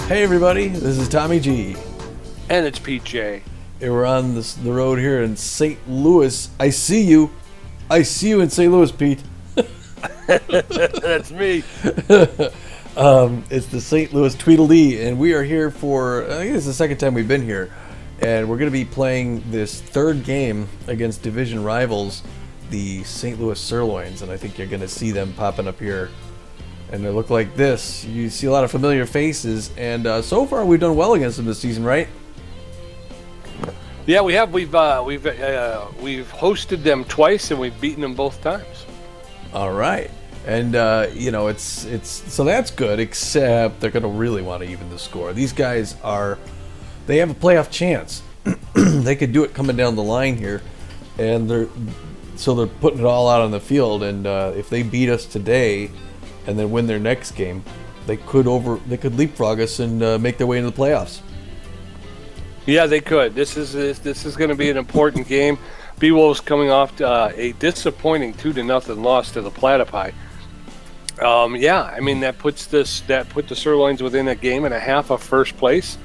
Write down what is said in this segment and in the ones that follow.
Hey everybody, this is Tommy G. And it's PJ. And we're on the road here in St. Louis. I see you in St. Louis, Pete. That's me. It's the St. Louis Tweedledee, and we are here for, I think it's the second time we've been here. And we're going to be playing this third game against division rivals, the St. Louis Sirloins. And I think you're going to see them popping up here. And they look like this. You see a lot of familiar faces, and so far we've done well against them this season, right? Yeah, we have. We've hosted them twice, and we've beaten them both times. All right, and it's so that's good. Except they're going to really want to even the score. These guys they have a playoff chance. They could do it coming down the line here, and they're putting it all out on the field. And if they beat us today and then win their next game, they could leapfrog us and make their way into the playoffs. Yeah, they could. This is going to be an important game. Beewolves coming off a disappointing 2-0 loss to the Platypi. That put the Sirloins within a game and a half of first place.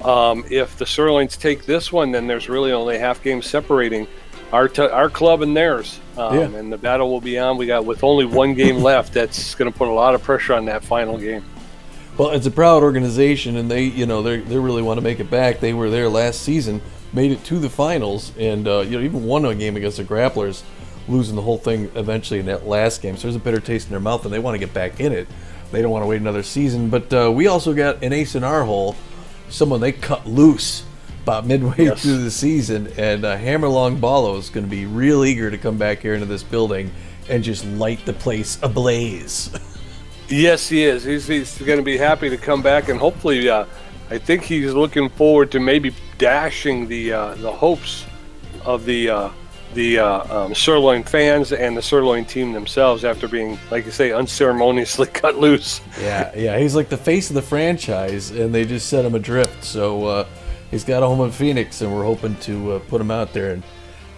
If the Sirloins take this one, then there's really only half game separating our club and theirs, and the battle will be on. With only one game left, that's going to put a lot of pressure on that final game. Well, it's a proud organization, and they really want to make it back. They were there last season, made it to the finals, and even won a game against the Grapplers, losing the whole thing eventually in that last game. So there's a bitter taste in their mouth, and they want to get back in it. They don't want to wait another season. But we also got an ace in our hole, someone they cut loose about midway through the season, and Hammer Longballo is going to be real eager to come back here into this building and just light the place ablaze. Yes, he is. He's going to be happy to come back, and hopefully, I think he's looking forward to maybe dashing the hopes of the Sirloin fans and the Sirloin team themselves after being, like you say, unceremoniously cut loose. Yeah, he's like the face of the franchise, and they just set him adrift. So he's got a home in Phoenix, and we're hoping to put him out there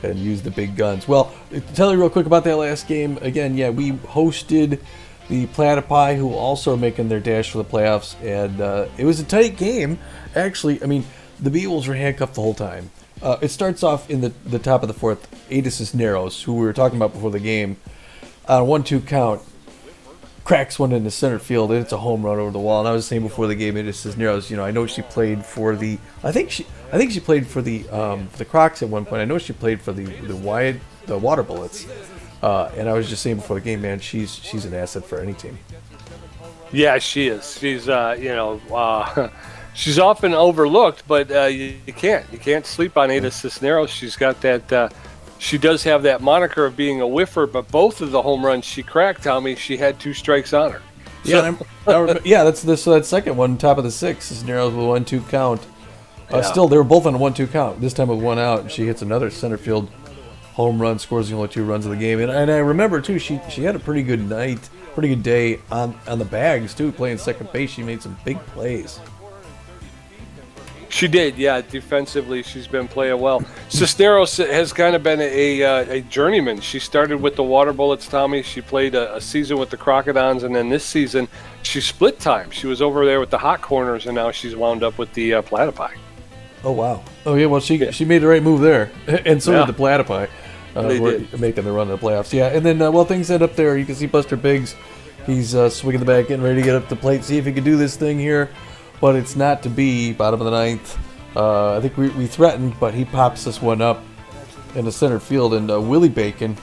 and use the big guns. Well, to tell you real quick about that last game, again, we hosted the Platypi, who also are making their dash for the playoffs, and it was a tight game. Actually, I mean, the Beewolves were handcuffed the whole time. It starts off in the top of the fourth. Ada Cisneros, who we were talking about before the game, on a 1-2 count, cracks one into center field, and it's a home run over the wall. And I was saying before the game, Ada Cisneros, I know she played for the, I think she played for the Crocs at one point. I know she played for the Water Bullets. And I was just saying before the game, man, she's an asset for any team. Yeah, she is. She's she's often overlooked, but you can't sleep on Ada Cisneros. She's got that. She does have that moniker of being a whiffer, but both of the home runs she cracked, Tommy, she had 2 strikes on her. That's that second one, top of the 6th, Cisneros with a 1-2 count. Still, they were both on a 1-2 count. This time with 1 out, and she hits another center field home run, scores the only 2 runs of the game. And I remember, too, she had a pretty good night, pretty good day on the bags, too, playing second base. She made some big plays. She did, yeah. Defensively, she's been playing well. Cisneros has kind of been a journeyman. She started with the Water Bullets, Tommy. She played a season with the Crocodons, and then this season she split time. She was over there with the Hot Corners, and now she's wound up with the Platypi. Oh, wow. Oh, yeah, well, she made the right move there, and so did the Platypi. Making the run to the playoffs. Yeah, and then, things end up there. You can see Buster Biggs. He's swinging the bat, getting ready to get up the plate, see if he can do this thing here. But it's not to be. Bottom of the 9th. I think we threatened, but he pops this one up in the center field. And Willie Bacon,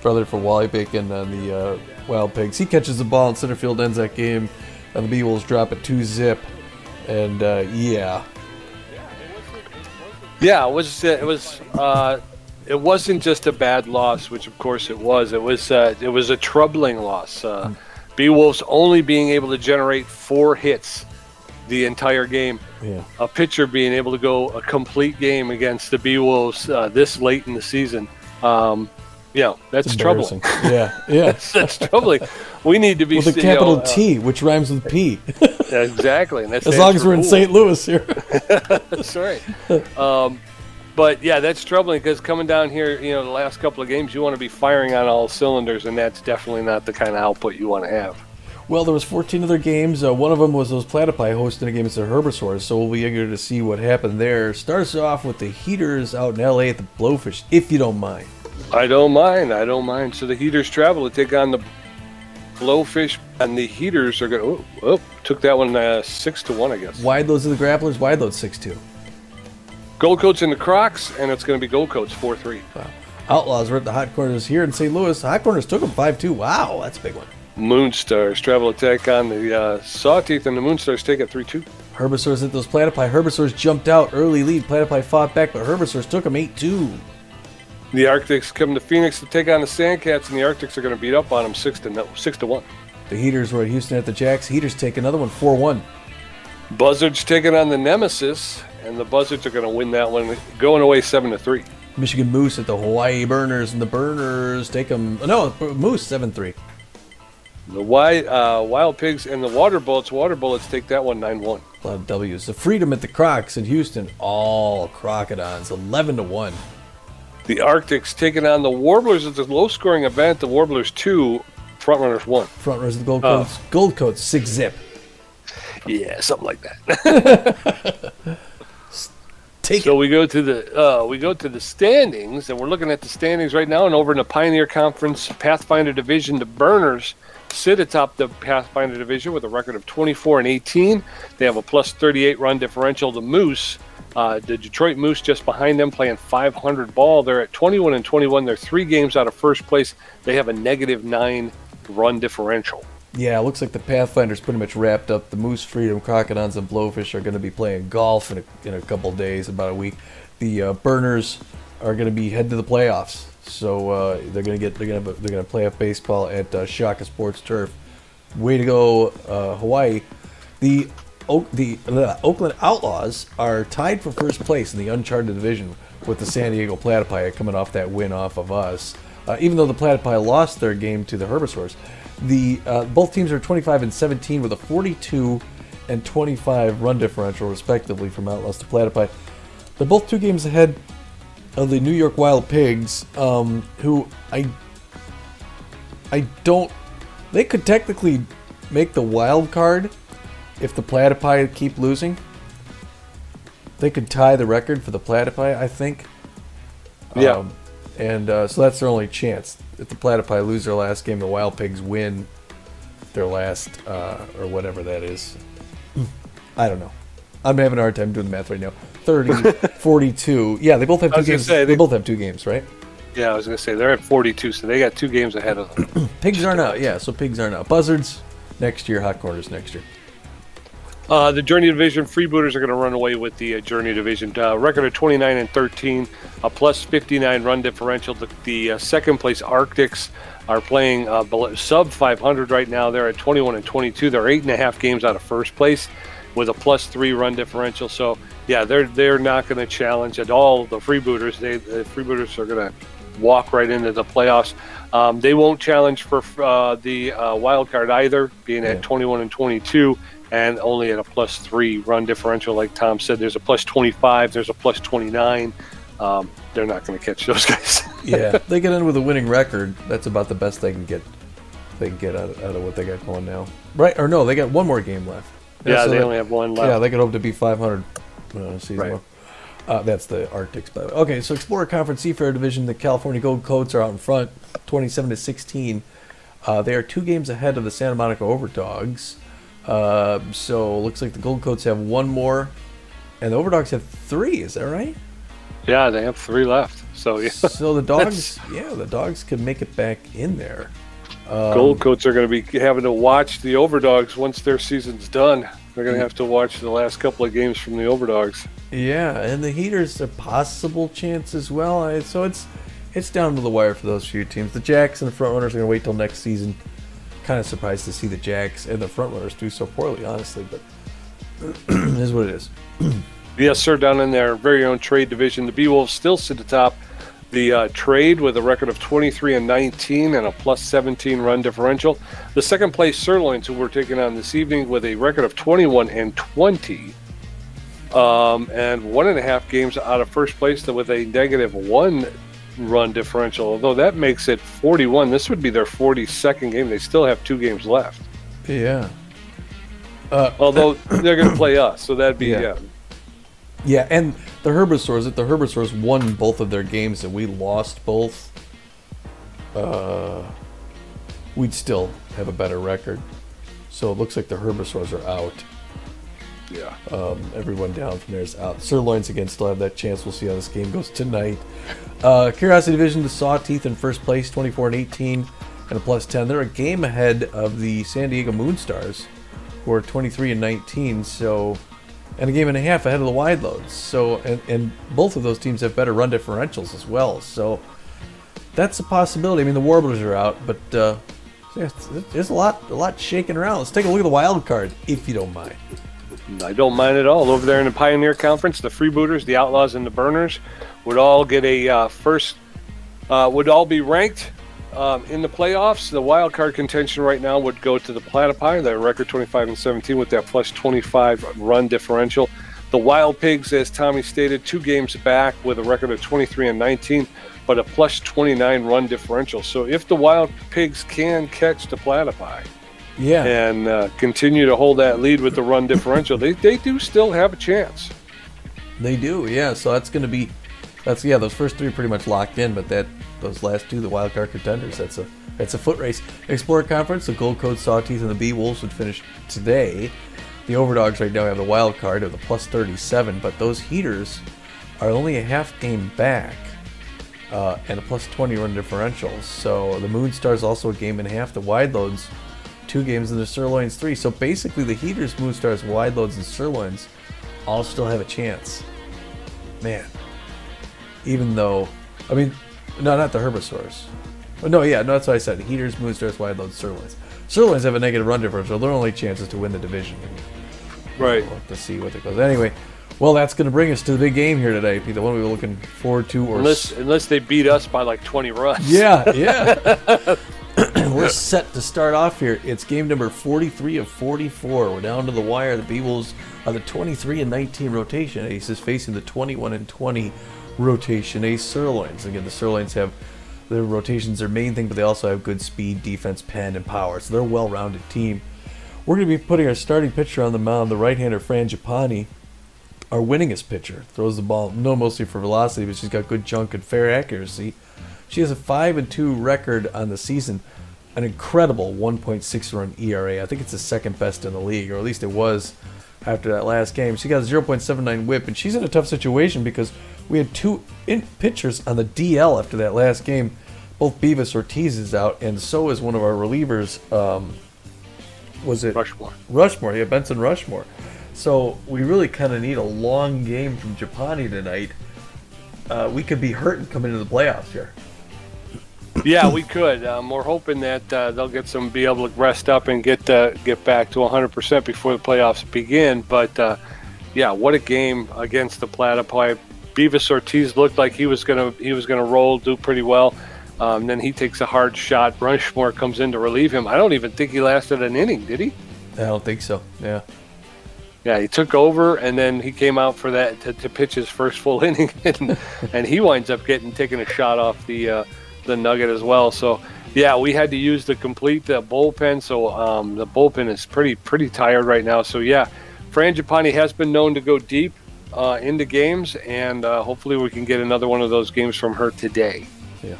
brother for Wally Bacon on the Wild Pigs, he catches the ball in center field, ends that game, and the Beewolves drop it 2-0. And, Yeah, it wasn't just a bad loss, which of course it was. It was a troubling loss. Beewolves only being able to generate 4 hits the entire game. Yeah. A pitcher being able to go a complete game against the Beewolves this late in the season. That's troubling. Yeah. that's troubling. We need to be with a capital T, which rhymes with P. Exactly, and that's as long as we're in St. Louis here. That's right. But yeah, that's troubling because coming down here, the last couple of games, you want to be firing on all cylinders, and that's definitely not the kind of output you want to have. Well, there was 14 other games. One of them was those platypi hosting a game against the Herbisaurs, so we'll be eager to see what happened there. Starts off with the Heaters out in L.A. at the Blowfish, if you don't mind. I don't mind. So the Heaters travel to take on the Blowfish, and the Heaters are going to... took that one 6-1, I guess. Wide loads of the Grapplers, wide loads 6-2. Gold Coats in the Crocs, and it's going to be Gold Coats 4-3. Wow. Outlaws were at the Hot Corners here in St. Louis. Hot Corners took them 5-2. Wow, that's a big one. Moonstars travel to take on the Sawteeth, and the Moonstars take it 3-2. Herbisaurs at those platypi. Herbisaurs jumped out, early lead. Platypi fought back, but Herbisaurs took them 8-2. The Arctics come to Phoenix to take on the Sandcats, and the Arctics are going to beat up on them 6-1. The Heaters were at Houston at the Jacks. Heaters take another one, 4-1. Buzzards taking on the Nemesis, and the Buzzards are going to win that one, going away 7-3. Michigan Moose at the Hawaii Burners, and the Burners take them... No, Moose, 7-3. The Wild Pigs and the Water Bullets take that one 9-1. A lot of W's. The Freedom at the Crocs in Houston, all Crocodons, 11-1. The Arctics taking on the Warblers. It's a low-scoring event. The Warblers 2, Frontrunners 1. Frontrunners of the Gold Coats. Gold Coats, 6-zip. Yeah, something like that. So we go to the standings, and we're looking at the standings right now. And over in the Pioneer Conference Pathfinder Division, the Burners sit atop the Pathfinder Division with a record of 24-18. They have a plus 38 run differential. The Moose, the Detroit Moose, just behind them, playing 500 ball. They're at 21-21. They're 3 games out of first place. They have a -9 run differential. Yeah, it looks like the Pathfinder's pretty much wrapped up. The Moose, Freedom, Crocodons, and Blowfish are going to be playing golf in a couple of days, about a week. The Burners are going to be heading to the playoffs, so they're going to play up baseball at Shaka Sports Turf. Way to go, Hawaii! The Oakland Outlaws are tied for first place in the Uncharted division with the San Diego Platypi coming off that win off of us. Even though the Platypi lost their game to the Herbisaurs. Both teams are 25-17 with a 42 and 25 run differential, respectively, from Outlaws to Platypi. They're both 2 games ahead of the New York Wild Pigs, who they could technically make the wild card if the Platypi keep losing. They could tie the record for the Platypi, I think. Yeah. So that's their only chance. If the Platypi lose their last game, the Wild Pigs win their last, or whatever that is. I don't know. I'm having a hard time doing the math right now. 30, 42. Yeah, they both have 2 games. They both have 2 games, right? Yeah, I was going to say, they're at 42, so they got 2 games ahead of them. Pigs aren't out. Yeah, so Pigs aren't out. Buzzards next year, Hot Corners next year. The Journey Division Freebooters are going to run away with the Journey Division. Record of 29-13, a plus 59 run differential. The second place Arctics are playing sub 500 right now. They're at 21-22. They're 8.5 games out of first place with a plus 3 run differential. So yeah, they're not going to challenge at all the Freebooters. The Freebooters are going to walk right into the playoffs. They won't challenge for the wild card either, being at 21-22. And only at a plus 3 run differential, like Tom said. There's a plus 25. There's a plus 29. They're not going to catch those guys. Yeah, they get in with a winning record. That's about the best they can get. They can get out of what they got going now, right? Or no, they got one more game left. Yeah, so they only have one left. Yeah, they could hope to be 500 season right. one. That's the Arctics, by the way. Okay, so Explorer Conference Seafair Division, the California Gold Coats are out in front, 27-16. They are 2 games ahead of the Santa Monica Overdogs. So looks like the Gold Coats have 1 more, and the Overdogs have 3. Is that right? Yeah, they have 3 left. So yeah. So the Dogs could make it back in there. Gold Coats are going to be having to watch the Overdogs once their season's done. They're going to have to watch the last couple of games from the Overdogs. Yeah, and the Heaters a possible chance as well. So it's down to the wire for those few teams. The Jacks and the Frontrunners are going to wait till next season. Kind of surprised to see the Jacks and the Frontrunners do so poorly, honestly, but it is what it is. Yes, sir. Down in their very own trade division, the Beewolves still sit atop the trade with a record of 23-19 and a plus 17 run differential. The second place Sirloins, who we're taking on this evening, with a record of 21-20 and 1.5 games out of first place with a -1 run differential. Although that makes it 41. This would be their 42nd game. They still have 2 games left. Yeah. Although they're going to play us, so that'd be yeah. Yeah, and the Herbivores won both of their games and we lost both, we'd still have a better record. So it looks like the Herbivores are out. Yeah. Everyone down from there is out. Sirloins again still have that chance. We'll see how this game goes tonight. Curiosity Division, the Sawteeth in first place, 24-18 and a +10. They're a game ahead of the San Diego Moonstars, who are 23-19. So, and a game and a half ahead of the Wide Loads. So, and both of those teams have better run differentials as well. So, that's a possibility. I mean, the Warblers are out, but yeah, there's a lot shaking around. Let's take a look at the wild card, if you don't mind. I don't mind at all. Over there in the Pioneer Conference, the Freebooters, the Outlaws, and the Burners would all get a would all be ranked in the playoffs. The wild card contention right now would go to the Platypi, their record 25-17 with that +25 run differential. The Wild Pigs, as Tommy stated, 2 games back with a record of 23-19, but a +29 run differential. So if the Wild Pigs can catch the Platypi, and continue to hold that lead with the run differential, they do still have a chance. They do, yeah. So that's going to be, those first 3 are pretty much locked in, but those last 2, the wild card contenders, that's a foot race. Explorer Conference, the Gold Coast Sawteeth and the Beewolves would finish today. The Overdogs right now have the wild card of the +37, but those Heaters are only a half game back and a +20 run differential. So the Moonstars also a game and a half. The Wide Loads 2 games, and the Sirloins 3. So basically the Heaters, Moonstars, Wide Loads, and Sirloins all still have a chance. Man. Even though, I mean, no, not the Herbivores. Oh, no, that's what I said. Heaters, Moonstars, Wide Loads, Sirloins. Sirloins have a negative run differential. Their only chance is to win the division. Right. We'll have to see what it goes. Anyway, well, that's going to bring us to the big game here today, the one we were looking forward to. Unless they beat us by like 20 runs. Yeah. We're set to start off here. It's game number 43 of 44. We're down to the wire. The Beewolves are the 23-19 rotation aces facing the 21-20 rotation ace Sirloins. Again, the Sirloins have their rotations, their main thing, but they also have good speed, defense, pen, and power. So they're a well-rounded team. We're going to be putting our starting pitcher on the mound, the right-hander Fran Gipani, our winningest pitcher. Throws the ball, mostly for velocity, but she's got good junk and fair accuracy. She has a 5-2 record on the season, an incredible 1.6 run ERA. I think it's the second best in the league, or at least it was after that last game. She got a 0.79 whip, and she's in a tough situation because we had 2 pitchers on the DL after that last game. Both Beavis Ortiz is out, and so is one of our relievers. Was it Rushmore? Yeah, Benson Rushmore. So we really kind of need a long game from Gipani tonight. We could be hurting coming into the playoffs here. Yeah, we could. We're hoping that they'll be able to rest up and get back to 100% before the playoffs begin. But yeah, what a game against the Platypi. Beavis Ortiz looked like he was gonna roll, do pretty well. Then he takes a hard shot. Rushmore comes in to relieve him. I don't even think he lasted an inning, did he? I don't think so. Yeah. Yeah, he took over, and then he came out for that to pitch his first full inning, and he winds up taking a shot off the Nugget as well. So yeah, we had to use the bullpen. So the bullpen is pretty tired right now. So yeah, Fran Gipani has been known to go deep into games, and hopefully we can get another one of those games from her today. Yeah.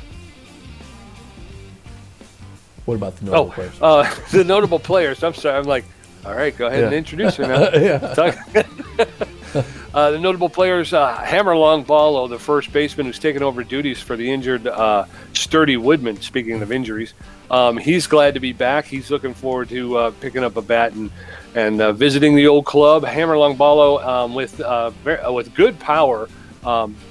What about the notable players? The notable players. I'm sorry. I'm like, all right, go ahead and introduce her now. The notable players, Hammer Longballo, the first baseman who's taken over duties for the injured Sturdy Woodman, speaking of injuries. He's glad to be back. He's looking forward to picking up a bat and visiting the old club. Hammer Longballo with good power,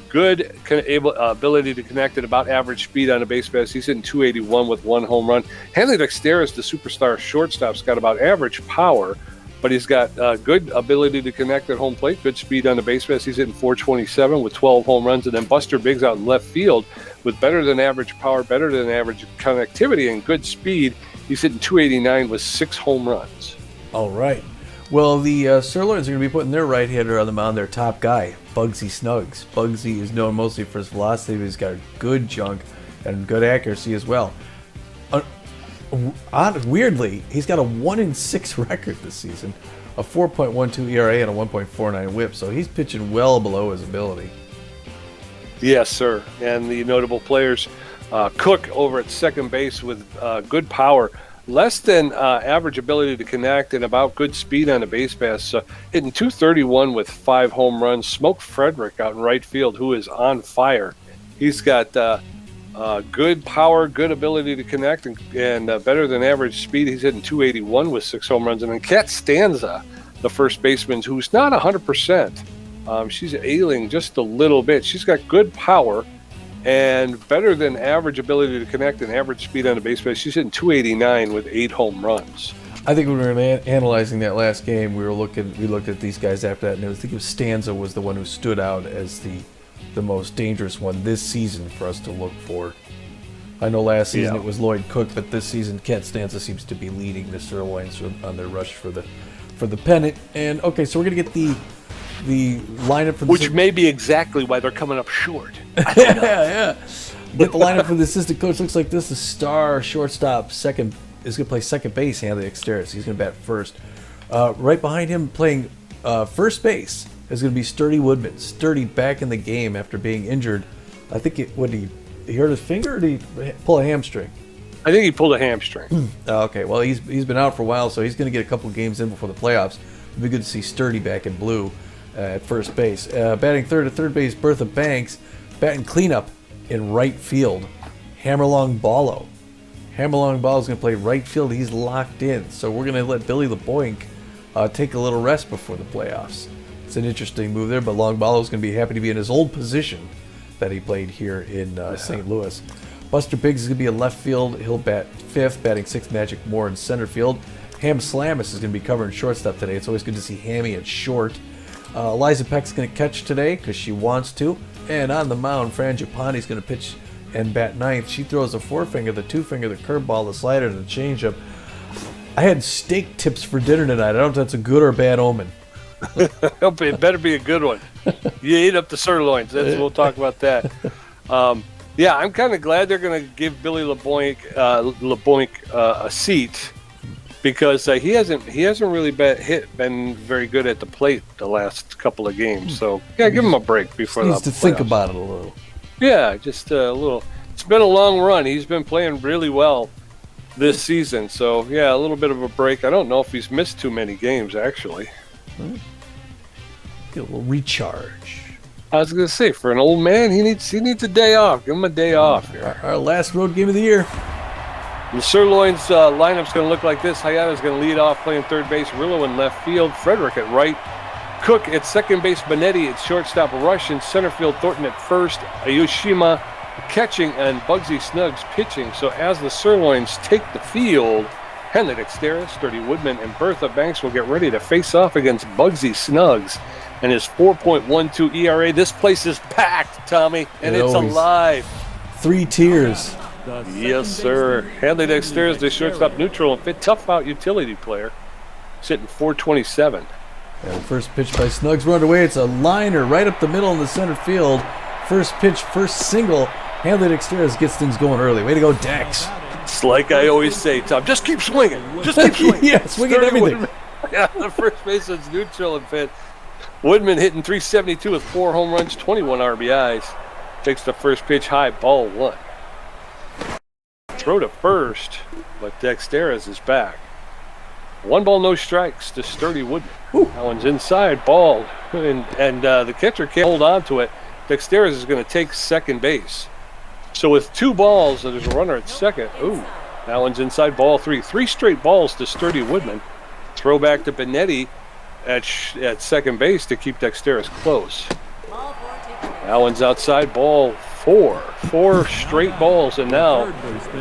good ability to connect at about average speed on a base pass. He's hitting .281 with 1 home run. Hanley Dexteris, the superstar shortstop's got about average power, but he's got good ability to connect at home plate, good speed on the base pass. He's hitting .427 with 12 home runs. And then Buster Biggs out in left field with better than average power, better than average connectivity, and good speed. He's hitting .289 with 6 home runs. All right. Well, the Sirloins are going to be putting their right-hander on the mound, their top guy, Bugsy Snuggs. Bugsy is known mostly for his velocity, but he's got good junk and good accuracy as well. Weirdly, he's got a 1-6 record this season, a 4.12 ERA and a 1.49 WHIP. So he's pitching well below his ability. Yes, sir. And the notable players, Cook over at second base with good power, less than average ability to connect, and about good speed on the base pass. Hitting .231 with 5 home runs. Smoke Frederick out in right field, who is on fire. He's got good power, good ability to connect, and better than average speed. He's hitting .281 with 6 home runs. And then Kat Stanza, the first baseman, who's not 100%. She's ailing just a little bit. She's got good power and better than average ability to connect and average speed on the base pass. She's hitting .289 with 8 home runs. I think when we were analyzing that last game, we looked at these guys after that, and I think Stanza was the one who stood out as the most dangerous one this season for us to look for. I know last season it was Lloyd Cook, but this season Kat Stanza seems to be leading the Sirloins on their rush for the pennant. And okay, so we're gonna get the lineup for which may be exactly why they're coming up short. yeah. Get the lineup for the assistant coach. Looks like this is star shortstop is going to play second base. Hanley Exteris. He's going to bat first. Right behind him, playing first base, is going to be Sturdy Woodman. Sturdy back in the game after being injured. I think he hurt his finger, or did he pull a hamstring? I think he pulled a hamstring. Okay, well he's been out for a while, so he's going to get a couple of games in before the playoffs. It'll be good to see Sturdy back in blue. At first base. Batting third at third base, Bertha Banks. Batting cleanup in right field, Hammer Longballo. Hammer Longballo is going to play right field. He's locked in. So we're going to let Billy LeBoink take a little rest before the playoffs. It's an interesting move there, but Longballo is going to be happy to be in his old position that he played here in St. Louis. Buster Biggs is going to be in left field. He'll bat fifth, batting sixth. Magic Moore in center field. Ham Slamus is going to be covering shortstop today. It's always good to see Hammy at short. Eliza Peck's going to catch today because she wants to. And on the mound, Fran Gipani is going to pitch and bat ninth. She throws a forefinger, the two-finger, the curveball, the slider, and the changeup. I had steak tips for dinner tonight. I don't know if that's a good or bad omen. It better be a good one. You ate up the sirloins. We'll talk about that. Yeah, I'm kind of glad they're going to give Billy LeBoink a seat, because he hasn't really been very good at the plate the last couple of games. So yeah, give him a break before the playoffs. Needs to think about it a little. Yeah, just a little. It's been a long run. He's been playing really well this season. So yeah, a little bit of a break. I don't know if he's missed too many games actually. Get a little recharge. I was gonna say, for an old man, he needs a day off. Give him a day off here. Our last road game of the year. The Sirloins lineup's going to look like this. Hayata's going to lead off playing third base. Rillo in left field. Frederick at right. Cook at second base. Benetti at shortstop. Rush in center field. Thornton at first. Ayoshima catching, and Bugsy Snuggs pitching. So as the Sirloins take the field, Henry Exteris, Sturdy Woodman, and Bertha Banks will get ready to face off against Bugsy Snuggs and his 4.12 ERA. This place is packed, Tommy, and it's alive. 3 tiers. Yes, sir. Hanley Exteris, the shortstop, neutral and fit, tough out utility player, sitting .427. And first pitch by Snuggs run away. It's a liner right up the middle in the center field. First pitch, first single. Hanley Exteris gets things going early. Way to go, Dex. It's like I always say, Tom, just keep swinging. Just keep swinging. Yeah, swinging everything. Woodman. Yeah, the first baseman's neutral and fit. Woodman hitting .372 with 4 home runs, 21 RBIs. Takes the first pitch high, ball 1. Throw to first, but Dexteris is back. 1 ball, no strikes to Sturdy Woodman. That one's inside, ball, and the catcher can't hold on to it. Dexteris is going to take second base. So with 2 balls, there's a runner at second. That one's inside, ball 3. 3 straight balls to Sturdy Woodman. Throw back to Benetti at second base to keep Dexteris close. That one's outside, ball 4. 4 straight balls, and now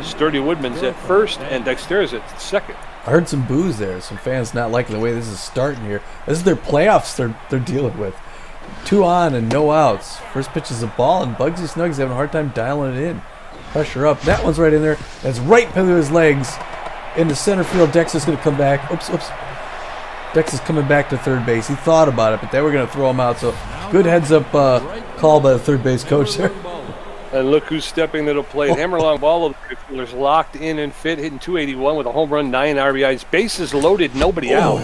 Sturdy Woodman's at first and Dexteris at second. I heard some boos there. Some fans not liking the way this is starting here. This is their playoffs they're dealing with. 2 on and no outs. First pitch is a ball, and Bugsy Snuggs having a hard time dialing it in. Pressure up. That one's right in there. That's right through his legs. Into center field. Dex is going to come back. Oops. Dex is coming back to third base. He thought about it, but they were going to throw him out. So good heads up call by the third base coach there. And look who's stepping to the plate. Hammer Longballo, the fielders locked in and fit, hitting 281 with a home run, 9 RBIs. Bases loaded, nobody out.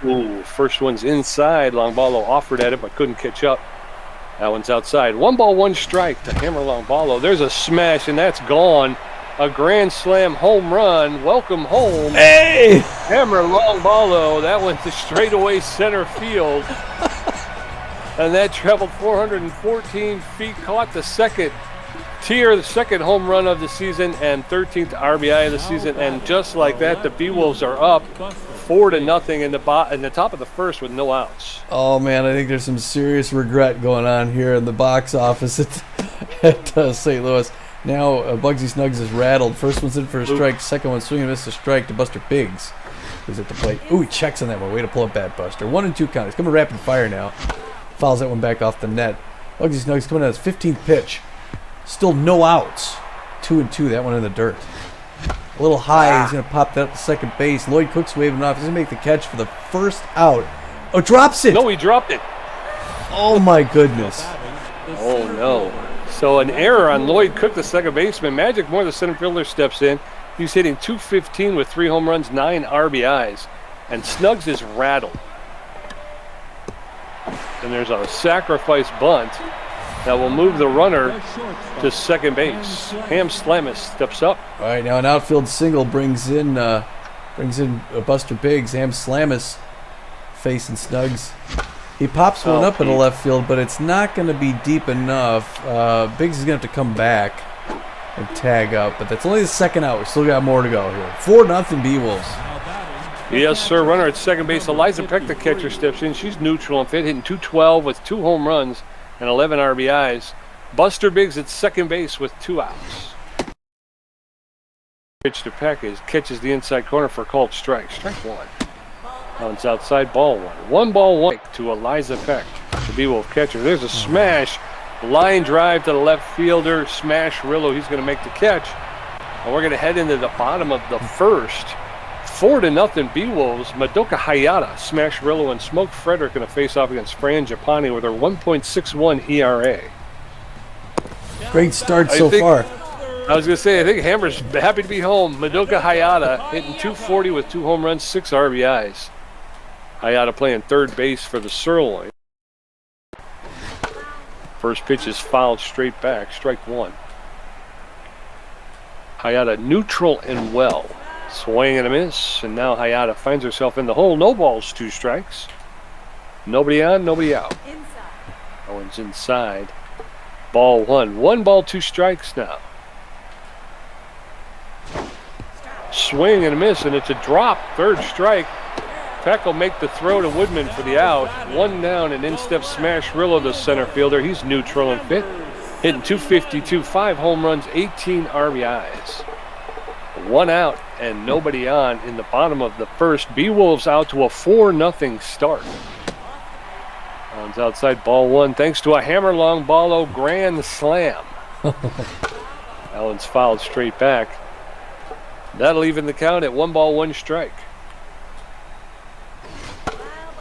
Ooh, first one's inside. Longballo offered at it but couldn't catch up. That one's outside. 1 ball, 1 strike to Hammer Longballo. There's a smash, and that's gone. A grand slam home run. Welcome home. Hey! Hammer Longballo. That went to straightaway center field. And that traveled 414 feet, caught the second tier, the second home run of the season, and 13th RBI of the season. And just like that, the Beewolves are up 4-0 in the top of the first with no outs. Oh man, I think there's some serious regret going on here in the box office at St. Louis. Now Bugsy Snuggs is rattled. First one's in for a strike. Second one swing and miss a strike to Buster Biggs, who's at the plate. Ooh, he checks on that one. Way to pull up bat, Buster. 1-2 count. He's coming rapid fire now. Fouls that one back off the net. Bugsy Snuggs coming out his 15th pitch. Still no outs. 2-2. That one in the dirt. A little high. He's going to pop that up to second base. Lloyd Cook's waving off. He's going to make the catch for the first out. Oh, drops it. No, he dropped it. Oh, my goodness. Oh, no. So an error on Lloyd Cook, the second baseman. Magic Moore, the center fielder, steps in. He's hitting .215 with 3 home runs, 9 RBIs. And Snuggs is rattled. And there's a sacrifice bunt that will move the runner to second base. Ham Slamus steps up. All right, now an outfield single brings in Buster Biggs. Ham Slamus facing Snuggs. He pops one up in the left field, but it's not going to be deep enough. Biggs is going to have to come back and tag up, but that's only the second out. We still got more to go here. 4-0 Beewolves. Yes, sir. Runner at second base. Eliza Peck, the catcher, steps in. She's neutral and fit, hitting .212 with 2 home runs and 11 RBIs. Buster Biggs at second base with 2 outs. Pitch to Peck catches the inside corner for a called strike. Strike 1. That one's outside, ball 1. 1 ball, 1 to Eliza Peck, the Beewolf catcher. There's a smash. Line drive to the left fielder. Smash Rillo. He's going to make the catch. And we're going to head into the bottom of the first. 4-0 Beewolves. Madoka Hayata, Smash Rillo, and Smoke Frederick going to face off against Fran Gipani with their 1.61 ERA. Great start so far. I was going to say, I think Hammer's happy to be home. Madoka Hayata hitting .240 with 2 home runs, 6 RBIs. Hayata playing third base for the Sirloins. First pitch is fouled straight back, strike 1. Hayata neutral and well. Swing and a miss, and now Hayata finds herself in the hole. No balls, 2 strikes. Nobody on, nobody out. That one's inside. Ball 1. 1 ball, 2 strikes now. Swing and a miss, and it's a drop. Third strike. Peck will make the throw to Woodman for the out. 1 down, and in steps Smash Rillo, the center fielder. He's neutral and fit. Hitting .252, 5 home runs, 18 RBIs. 1 out and nobody on in the bottom of the first. Beewolves out to a 4-0 start. One's outside, ball 1, thanks to a Hammer Longballo grand slam. Allen's fouled straight back. That'll even the count at 1 ball, 1 strike.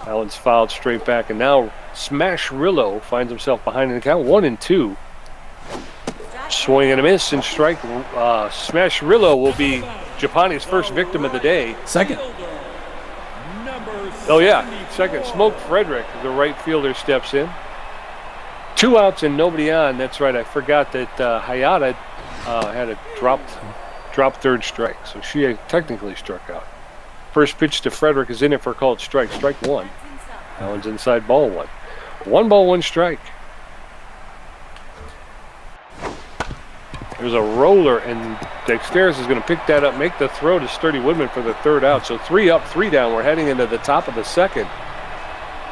Allen's fouled straight back, and now Smash Rillo finds himself behind in the count, 1-2. Swing and a miss, and strike. Smash Rillo will be Gipani's first victim of the day. Second. Oh, yeah, second. Smoke Frederick, the right fielder, steps in. 2 outs and nobody on. That's right. I forgot that Hayata had a drop third strike, so she technically struck out. First pitch to Frederick is in it for a called strike. Strike 1. That one's inside, ball 1. 1 ball, 1 strike. There's a roller, and Dexteris is going to pick that up, make the throw to Sturdy Woodman for the 3rd out. So 3 up, 3 down. We're heading into the top of the second.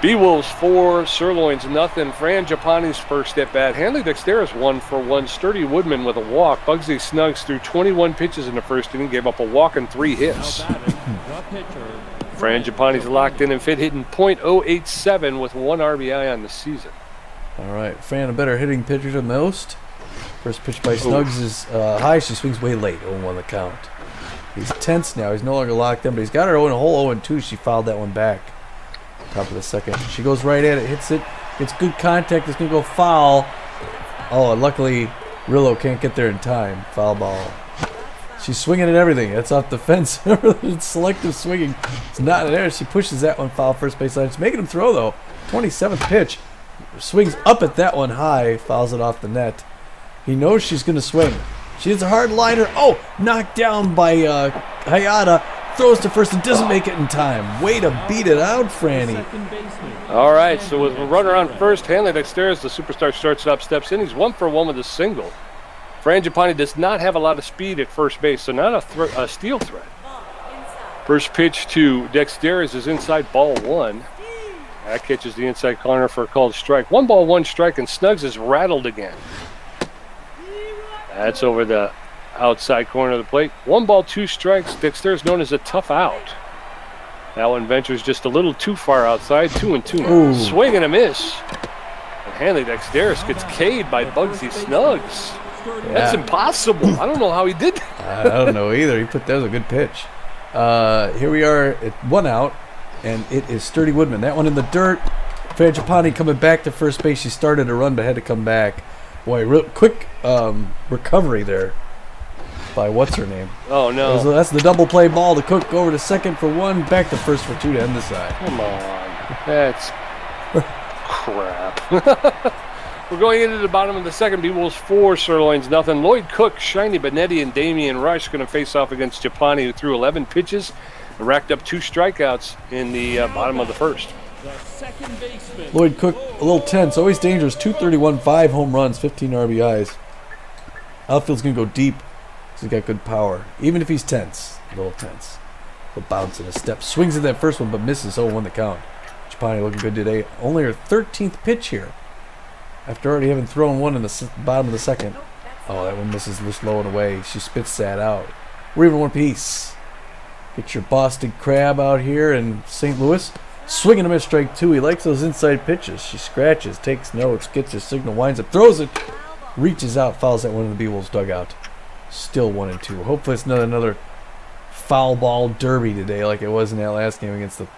Beewolves 4, Sirloins nothing. Fran Gipani's first at bat. Hanley Dexteris 1 for 1. Sturdy Woodman with a walk. Bugsy Snuggs threw 21 pitches in the first inning, gave up a walk and 3 hits. Fran Gipani's locked in and fit, hitting .087 with 1 RBI on the season. All right, Fran, a better hitting pitcher than most. First pitch by Snuggs is high. She swings way late. 0-1 the count. He's tense now. He's no longer locked in, but he's got her in a whole 0-2. She fouled that one back. Top of the second. She goes right at it, hits it, gets good contact. It's going to go foul. Oh, and luckily Rillo can't get there in time. Foul ball. She's swinging at everything. That's off the fence. It's selective swinging. It's not in there. She pushes that one foul first baseline. It's making him throw, though. 27th pitch. Swings up at that one high. Fouls it off the net. He knows she's going to swing. She hits a hard liner. Oh, knocked down by Hayata. Throws to first and doesn't make it in time. Way to beat it out, Franny. All right, so with a runner on first, Hanley Dexteris, the superstar shortstop, steps in. He's 1 for 1 with a single. Fran Gipani does not have a lot of speed at first base, so not a steal threat. First pitch to Dexteris is inside, ball 1. That catches the inside corner for a called strike. 1 ball, 1 strike, and Snuggs is rattled again. That's over the outside corner of the plate. 1 ball, 2 strikes. Dexteris known as a tough out. That one ventures just a little too far outside. 2-2. Ooh. Swing and a miss. And Hanley Dexteris gets K'd by Bugsy Snuggs. Yeah. That's impossible. I don't know how he did that. I don't know either. That was a good pitch. Here we are at 1 out, and it is Sturdy Woodman. That one in the dirt. Fran Gipani coming back to first base. She started to run but had to come back. Boy, real quick recovery there by what's her name. Oh, no. That's the double play ball to Cook. Over to second for 1, back to first for 2 to end the side. Come on. That's crap. We're going into the bottom of the second. Beewolves 4, Sirloins nothing. Lloyd Cook, Shiny Benetti, and Damian Rush going to face off against Gipani, who threw 11 pitches and racked up 2 strikeouts in the bottom of the first. Lloyd Cook, a little tense, always dangerous. 231, 5 home runs, 15 RBIs. Outfield's going to go deep. He's got good power. Even if he's tense, a little tense. He'll bounce in a step. Swings at that first one, but misses. 0-1 the count. Gipani looking good today. Only her 13th pitch here. After already having thrown one in the bottom of the second. Oh, that one misses just low and away. She spits that out. We're even 1 piece. Get your Boston Crab out here in St. Louis. Swinging him at strike 2. He likes those inside pitches. She scratches, takes notes, gets his signal, winds up, throws it, reaches out, fouls that one in the Beewolves dugout. Still 1-2. Hopefully it's not another foul ball derby today like it was in that last game against the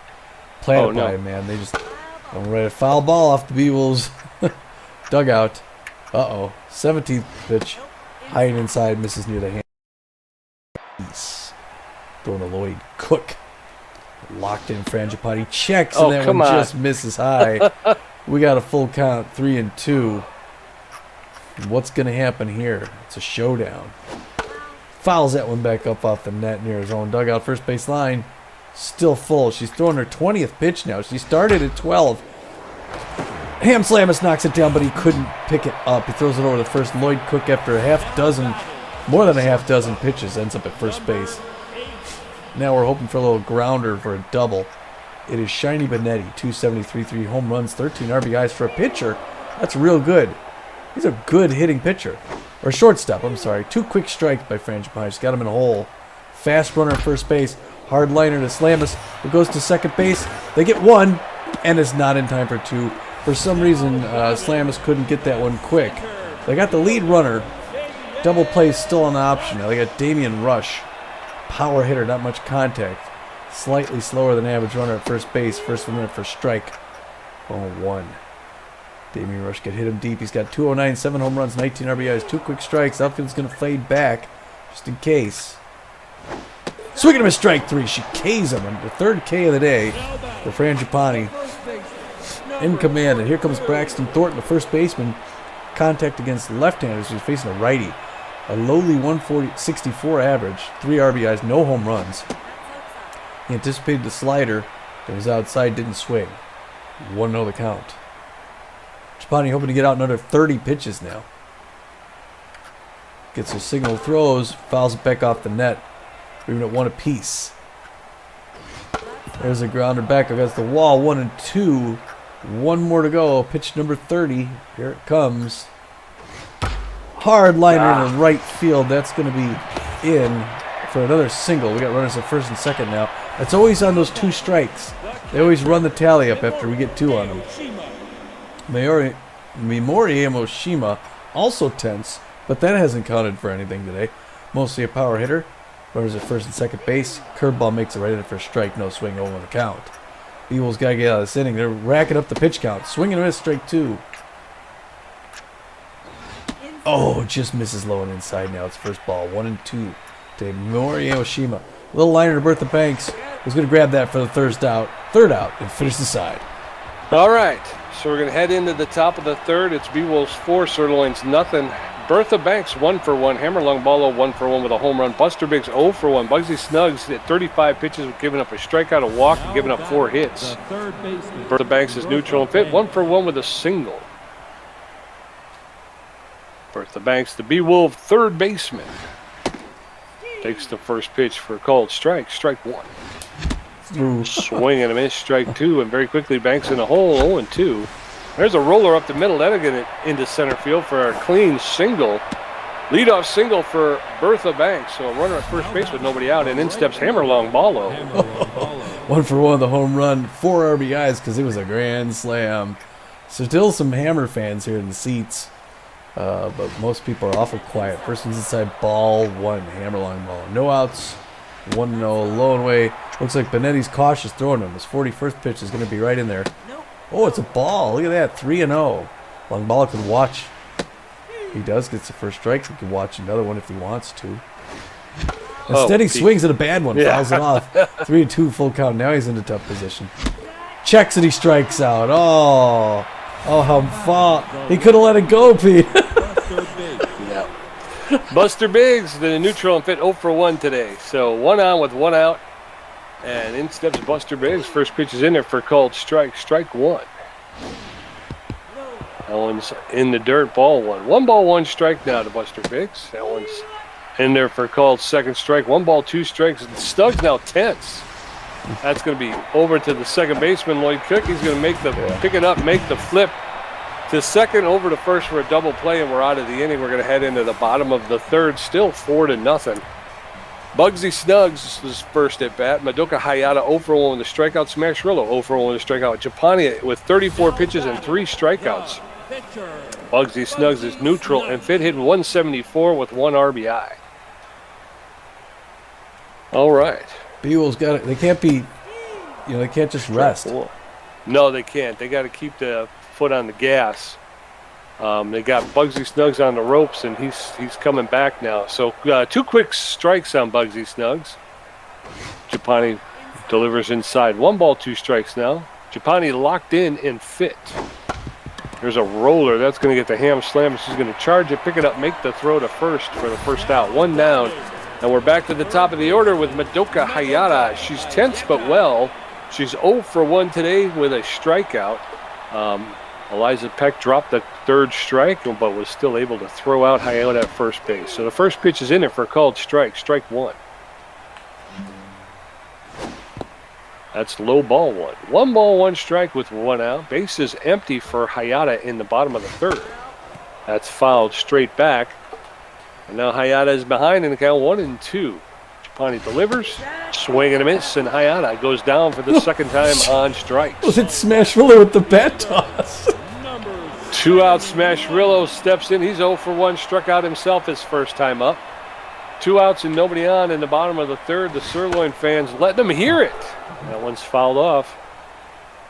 Platypi, man. They just don't write a foul ball off the Beewolves dugout. Uh-oh. 17th pitch. High and inside, misses near the hand. Throwing to Lloyd Cook. Locked in Fran Gipani. Checks, and that one just misses high. We got a full count, 3-2. What's going to happen here? It's a showdown. Fouls that one back up off the net near his own dugout. First base line. Still full. She's throwing her 20th pitch now. She started at 12. Ham Slamus knocks it down, but he couldn't pick it up. He throws it over the first. Lloyd Cook, after more than a half dozen pitches, ends up at first base. Now we're hoping for a little grounder for a double. It is Shiny Benetti, 273, 3 home runs, 13 RBIs for a pitcher. That's real good. He's a good hitting pitcher. Or shortstop, I'm sorry. 2 quick strikes by Fran Gipani. Just got him in a hole. Fast runner at first base. Hard liner to Slamus, who goes to second base. They get 1, and it's not in time for 2. For some reason, Slamus couldn't get that one quick. They got the lead runner. Double play still an option. Now they got Damian Rush. Power hitter, not much contact. Slightly slower than average runner at first base. First one in for strike. 0-1. Damian Rush could hit him deep. He's got 209, 7 home runs, 19 RBIs, 2 quick strikes. Outfield's going to fade back just in case. Swinging him a strike 3. She K's him. The 3rd K of the day for Fran Gipani. In command. And here comes Braxton Thornton, the first baseman. Contact against left-handers. He's facing a righty. A lowly 164 average. 3 RBIs, no home runs. He anticipated the slider. It was outside, didn't swing. 1-0 the count. Gipani hoping to get out another 30 pitches now. Gets his signal, throws, fouls it back off the net. We're even at 1 apiece. There's a grounder back against the wall. 1-2. 1 more to go. Pitch number 30. Here it comes. Hard liner in the right field. That's going to be in for another single. We got runners at first and second now. It's always on those 2 strikes. They always run the tally up after we get 2 on them. Mimori Amoshima also tense, but that hasn't counted for anything today. Mostly a power hitter. Runners at first and second base. Curveball makes it right in for a strike. No swing, 0 on the count. Beewolves got to get out of this inning. They're racking up the pitch count. Swinging and a miss, strike 2. Oh, just misses low and inside now. It's first ball. 1-2 to Morioshima. Little liner to Bertha Banks. Who's going to grab that for the third out, and finish the side. All right, so we're going to head into the top of the third. It's Beewolves 4, Sirloins nothing. Bertha Banks 1 for 1. Hammer Longballo 1 for 1 with a home run. Buster Biggs 0 for 1. Bugsy Snuggs at 35 pitches, giving up a strikeout, a walk, and giving up 4 hits. Bertha Banks is neutral and fit, 1 for 1 with a single. Bertha Banks, the Beewolf third baseman, takes the first pitch for a called strike. Strike 1. Swing and a miss, strike 2, and very quickly Banks in a hole, 0-2. There's a roller up the middle. That'll get it into center field for a clean single. Leadoff single for Bertha Banks. So a runner at first base with nobody out, and in steps Hammer Longballo. 1 for 1 the home run, 4 RBIs because it was a grand slam. So still some Hammer fans here in the seats, but most people are awful quiet. First one's inside, ball 1, Hammer Longballo. No outs, 1-0, low and away. Looks like Benetti's cautious throwing him. His 41st pitch is going to be right in there. Oh, it's a ball. Look at that, 3-0. Longballo can watch. He does get the first strike. He can watch another one if he wants to. Instead, he swings at a bad one, fouls it off. 3-2 full count. Now he's in a tough position. Checks it, he strikes out. Oh, how far. He could have let it go, Pete. Buster Biggs, the neutral and fit 0 for 1 today. So 1 on with 1 out. And in steps Buster Biggs. First pitch is in there for a called strike. Strike 1. That one's in the dirt, ball 1. 1 ball, 1 strike now to Buster Biggs. That one's in there for a called second strike. 1 ball, 2 strikes. Stuggs now tense. That's going to be over to the second baseman, Lloyd Cook. He's going to pick it up, make the flip to second, over to first for a double play, and we're out of the inning. We're going to head into the bottom of the third, still 4-0. Bugsy Snuggs was first at bat. Madoka Hayata 0 for 1 with a strikeout. Smashrillo 0 for 1 with a strikeout. Gipani with 34 pitches and 3 strikeouts. Bugsy Snuggs is neutral and fit, hitting 174 with 1 RBI. All right. Beewolves got it. They can't be, they can't just rest. No, they can't. They got to keep the foot on the gas. They got Bugsy Snuggs on the ropes, and he's coming back now. So 2 quick strikes on Bugsy Snuggs. Gipani delivers inside. 1 ball, 2 strikes now. Gipani locked in and fit. There's a roller. That's going to get the ham slam. She's going to charge it, pick it up, make the throw to first for the first out. 1 down. And we're back to the top of the order with Madoka Hayata. She's tense but well. She's 0 for 1 today with a strikeout. Eliza Peck dropped the third strike, but was still able to throw out Hayata at first base. So the first pitch is in there for a called strike. Strike 1. That's low ball 1. 1 ball, 1 strike with 1 out. Base is empty for Hayata in the bottom of the third. That's fouled straight back. And now Hayata is behind in the count 1-2. Gipani delivers, swing and a miss, and Hayata goes down for the second time on strikes. Was it Smashrillo with the bat toss? 2 out, Smashrillo steps in. He's 0 for 1, struck out himself his first time up. 2 outs and nobody on in the bottom of the third. The Sirloin fans letting them hear it. That one's fouled off.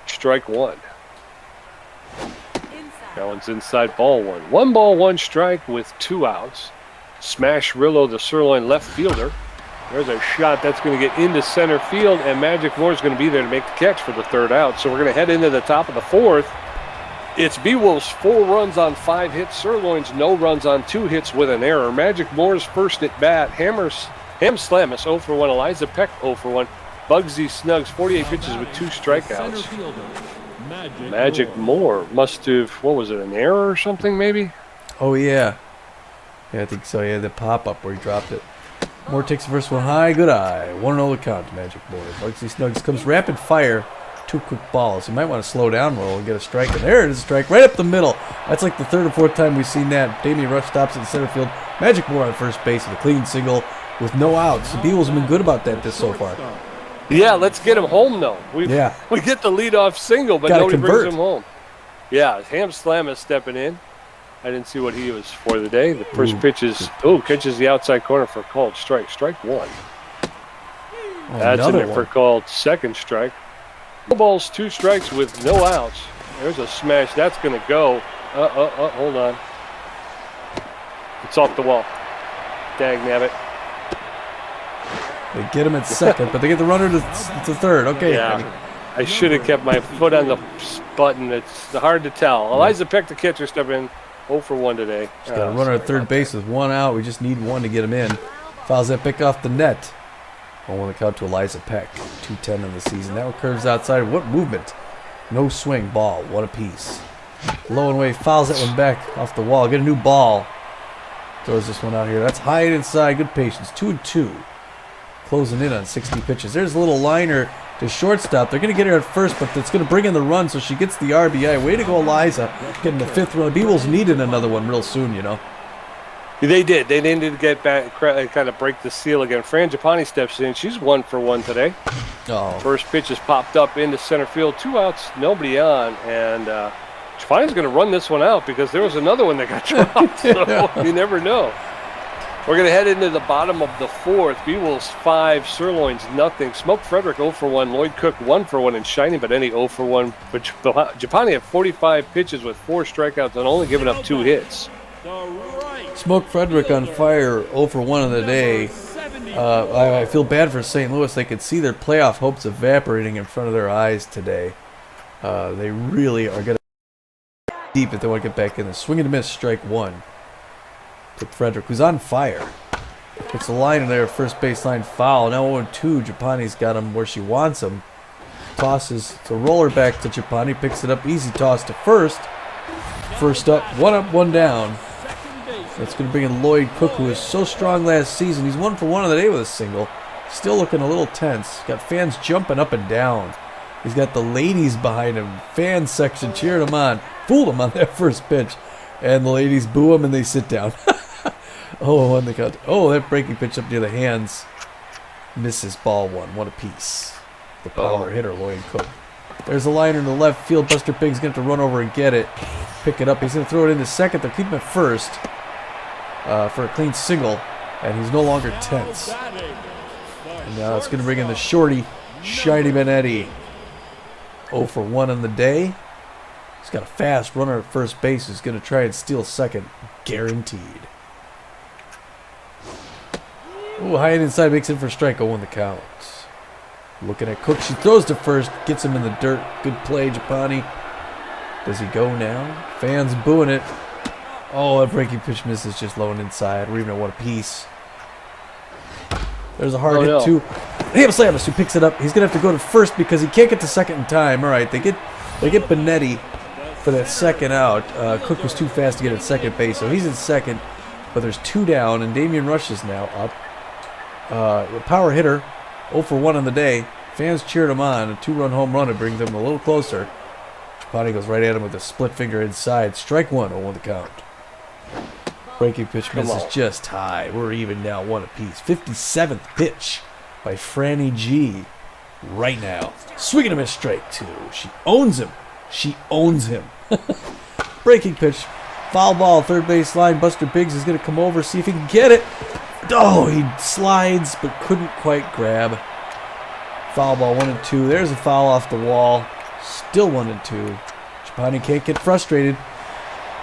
Strike 1. That one's inside, ball 1. 1 ball, 1 strike with 2 outs. Smashrillo, the Sirloin left fielder. There's a shot that's going to get into center field, and Magic Moore is going to be there to make the catch for the third out. So we're going to head into the top of the fourth. It's Beewolves 4 runs on 5 hits. Sirloins no runs on 2 hits with an error. Magic Moore's first at bat. Ham Slamus 0 for 1. Eliza Peck 0 for 1. Bugsy Snuggs 48 pitches with 2 strikeouts. Magic Moore must have, what was it, an error or something maybe? Oh, yeah. Yeah, I think so. Yeah, the pop-up where he dropped it. Moore takes the first one high, good eye. 1-0 the count to Magic Moore. Bugsy Snuggs comes rapid fire. 2 quick balls. You might want to slow down, roll, and get a strike. And there it is, a strike right up the middle. That's like the 3rd or 4th time we've seen that. Damian Rush stops in center field. Magic Moore on first base with a clean single with no outs. The Beewolves have been good about that so far. Yeah, let's get him home, though. We get the leadoff single, but nobody brings him home. Yeah, Ham Slam is stepping in. I didn't see what he was for the day. The first pitch is, catches the outside corner for a called strike. Strike 1. That's in there for a called second strike. 2 balls, 2 strikes with no outs. There's a smash. That's going to go. Hold on. It's off the wall. Dag nabbit. They get him at second, but they get the runner to third. Okay. Yeah. I should have kept my foot on the button. It's hard to tell. Eliza Peck, the catcher, step in. 0 for 1 today. She's got a runner at third base with 1 out. We just need 1 to get him in. Fouls that pick off the net. 0 the count to Eliza Peck. 2-10 in the season. That one curves outside. What movement? No swing. Ball. 1 apiece. Low and away. Fouls that one back off the wall. Get a new ball. Throws this one out here. That's high and inside. Good patience. 2-2. Closing in on 60 pitches. There's a little liner to shortstop. They're going to get her at first, but it's going to bring in the run, so she gets the RBI. Way to go, Eliza. Getting the 5th run. Beewolves needed another one real soon, you know. They did. They needed to get back, kind of break the seal again. Fran Gipani steps in. She's 1 for 1 today. Oh. First pitch is popped up into center field. 2 outs, nobody on, and Gipani's going to run this one out because there was another one that got dropped. So you never know. We're going to head into the bottom of the 4th. Beewolves 5, Sirloins nothing. Smoke Frederick 0 for 1. Lloyd Cook 1 for 1, and Shiny Benetti 0 for 1. But Gipani had 45 pitches with 4 strikeouts and only giving up 2 hits. Smoke Frederick on fire, 0 for 1 of the day. I feel bad for St. Louis. They could see their playoff hopes evaporating in front of their eyes today. They really are going to deep if they want to get back in. The swing and a miss, strike 1. To Frederick, who's on fire. Puts the line in there, first baseline foul. Now 0-2. Japani's got him where she wants him. Tosses the roller back to Gipani, picks it up, easy toss to first. First up, 1 down. That's going to bring in Lloyd Cook, who was so strong last season. He's 1 for 1 of the day with a single. Still looking a little tense. Got fans jumping up and down. He's got the ladies behind him. Fan section cheering him on. Fooled him on that first pitch. And the ladies boo him and they sit down. Oh, and they got that breaking pitch up near the hands. Misses ball 1 apiece. The power hitter, Lloyd Cook. There's a liner in the left field. Buster Pig's going to have to run over and get it. Pick it up. He's going to throw it into second. They'll keep him at first for a clean single. And he's no longer tense. And now it's going to bring in the shorty, Shiny Benetti. 0 for 1 on the day. He's got a fast runner at first base who's going to try and steal second. Guaranteed. Ooh, high and inside makes it for strike. 0 the count. Looking at Cook. She throws to first. Gets him in the dirt. Good play, Gipani. Does he go now? Fans booing it. Oh, that breaking pitch misses just low and inside. We're even at 1 apiece. There's a hard hit too. Hammer Longballo, who picks it up. He's going to have to go to first because he can't get to second in time. All right, they get Benetti for that second out. Cook was too fast to get at second base, so he's in second. But there's 2 down, and Damian Rush is now up. Power hitter, 0 for 1 on the day. Fans cheered him on. A 2-run home run. It brings them a little closer. Gipani goes right at him with a split finger inside. Strike 1, 0 the count. Breaking pitch misses just high. We're even now 1 apiece. 57th pitch by Franny G. Right now. Swinging him a strike 2. She owns him. She owns him. Breaking pitch. Foul ball, third base line. Buster Biggs is going to come over, see if he can get it. Oh, he slides, but couldn't quite grab. Foul ball, 1-2. There's a foul off the wall. Still 1-2. Gipani can't get frustrated.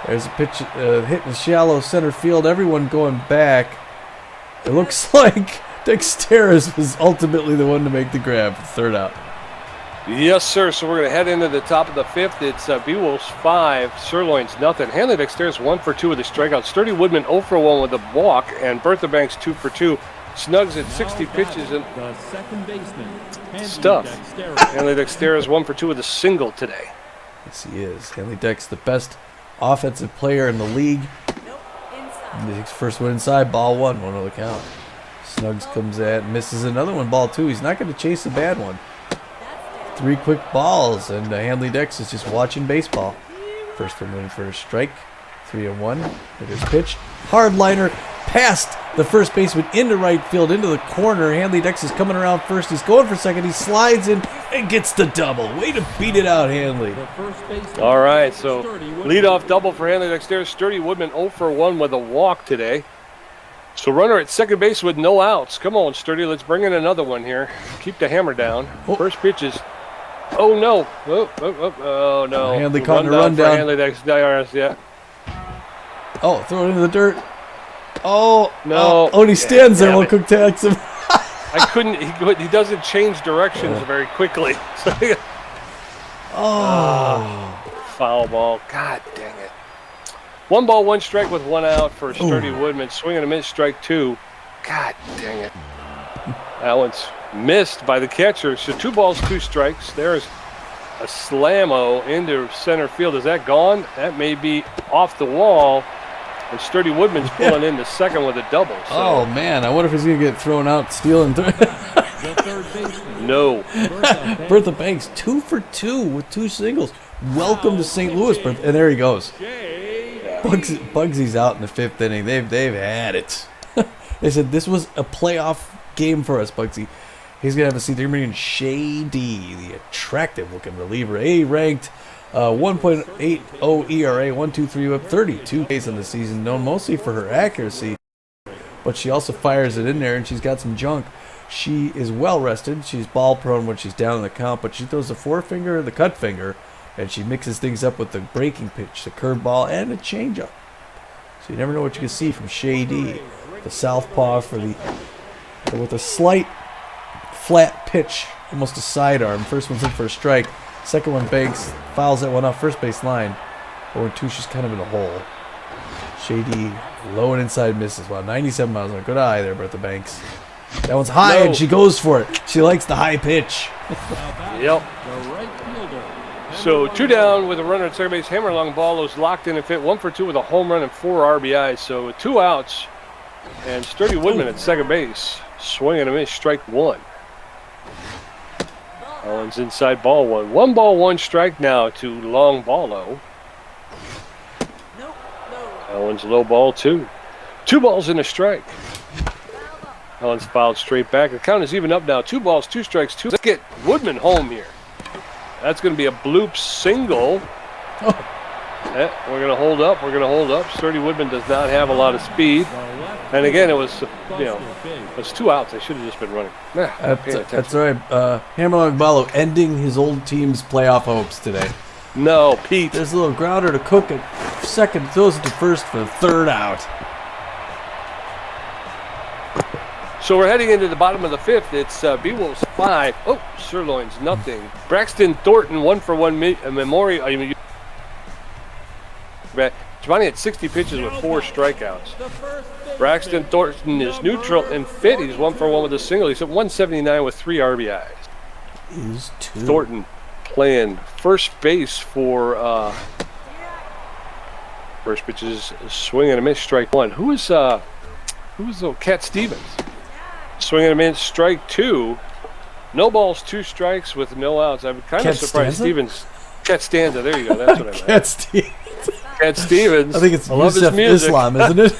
There's a pitch hit in shallow center field. Everyone going back. It looks like Dexteris was ultimately the one to make the grab for third out. Yes, sir. So we're going to head into the top of the 5th. It's Beewolves 5, Sirloins nothing. Hanley Dexteris 1 for 2 with a strikeout. Sturdy Woodman 0 for 1 with a walk, and Bertha Banks 2 for 2. Snugs at 60 pitches and stuff. Hanley Dexteris 1 for 2 with a single today. Yes, he is. Hanley Dex, the best offensive player in the league. His first one inside, ball 1 on the count. Snugs comes at, misses another one, ball 2. He's not going to chase a bad one. 3 quick balls, and Hanley Dex is just watching baseball. First one in for a strike. 3-1. Look at his pitch. Hard liner past the first baseman into right field, into the corner. Hanley Dex is coming around first. He's going for second. He slides in and gets the double. Way to beat it out, Hanley. All right, so leadoff double for Hanley Dexteris. Sturdy Woodman 0 for 1 with a walk today. So runner at second base with no outs. Come on, Sturdy. Let's bring in another one here. Keep the hammer down. First pitch is... Oh, no. Oh, no. Hanley caught in a rundown. Hanley Dexteris, yeah. Oh, throw it into the dirt. Oh, no. Oh, and he stands there while Cook tags him. I couldn't. He doesn't change directions very quickly. Foul ball. God dang it. 1 ball, 1 strike with 1 out for Sturdy Woodman. Swing and a miss, strike 2. God dang it. That one's missed by the catcher. So 2 balls, 2 strikes. There's a slam-o into center field. Is that gone? That may be off the wall. And Sturdy Woodman's pulling into second with a double. So. Oh, man. I wonder if he's going to get thrown out stealing. No. Bertha Banks, 2 for 2 with 2 singles. Welcome to St. Louis, Bertha. And there he goes. Bugsy's out in the 5th inning. They've had it. They said this was a playoff game for us, Bugsy. He's going to have a seat. They're bringing Shady, the attractive-looking reliever. A-ranked 1.80 ERA, 1.23 whip, 32 Ks in the season, known mostly for her accuracy. But she also fires it in there, and she's got some junk. She is well-rested. She's ball-prone when she's down in the count, but she throws the forefinger, the cut finger, and she mixes things up with the breaking pitch, the curveball, and the changeup. So you never know what you can see from Shady. The southpaw with a slight flat pitch, almost a sidearm. First one's in for a strike. Second one, Banks fouls that one off first base line. 0-2, she's kind of in a hole. Shady, low and inside misses. Wow, 97 miles an hour. Good eye there, Bertha Banks. That one's high, and she goes for it. She likes the high pitch. Yep. So 2 down with a runner at second base. Hammer Longballo's locked in and fit. 1 for 2 with a home run and 4 RBIs. So with 2 outs, and Sturdy Woodman at second base. Swing and a miss, strike 1. Owen's inside, ball 1. 1 ball, 1 strike now to Longballo. Owen's low ball 2. 2 balls and a strike. Owen's fouled straight back. The count is even up now. 2 balls, 2 strikes, 2. Let's get Woodman home here. That's going to be a bloop single. We're going to hold up. We're going to hold up. Sturdy Woodman does not have a lot of speed. And again, it was, it was 2 outs. They should have just been running. That's all right. Hammer Longballo ending his old team's playoff hopes today. No, Pete. There's a little grounder to Cook at second. Throws it to first for the 3rd out. So we're heading into the bottom of the 5th. It's Beewolves 5. Oh, Sirloins nothing. Braxton Thornton 1 for 1 Memorial. Gipani had 60 pitches with 4 strikeouts. Braxton Thornton is neutral and fit. He's 1 for 1 with a single. He's at 179 with 3 RBIs. He's 2. Thornton playing first base for first pitch is swing and a miss, strike 1. Who was Cat Stevens? Swing and a miss, strike 2. No balls, 2 strikes with no outs. I'm kind of surprised Stevens. Cat Stanza, there you go. That's what I meant. Cat Stevens. Cat Stevens. I think it's Yusuf Islam, isn't it?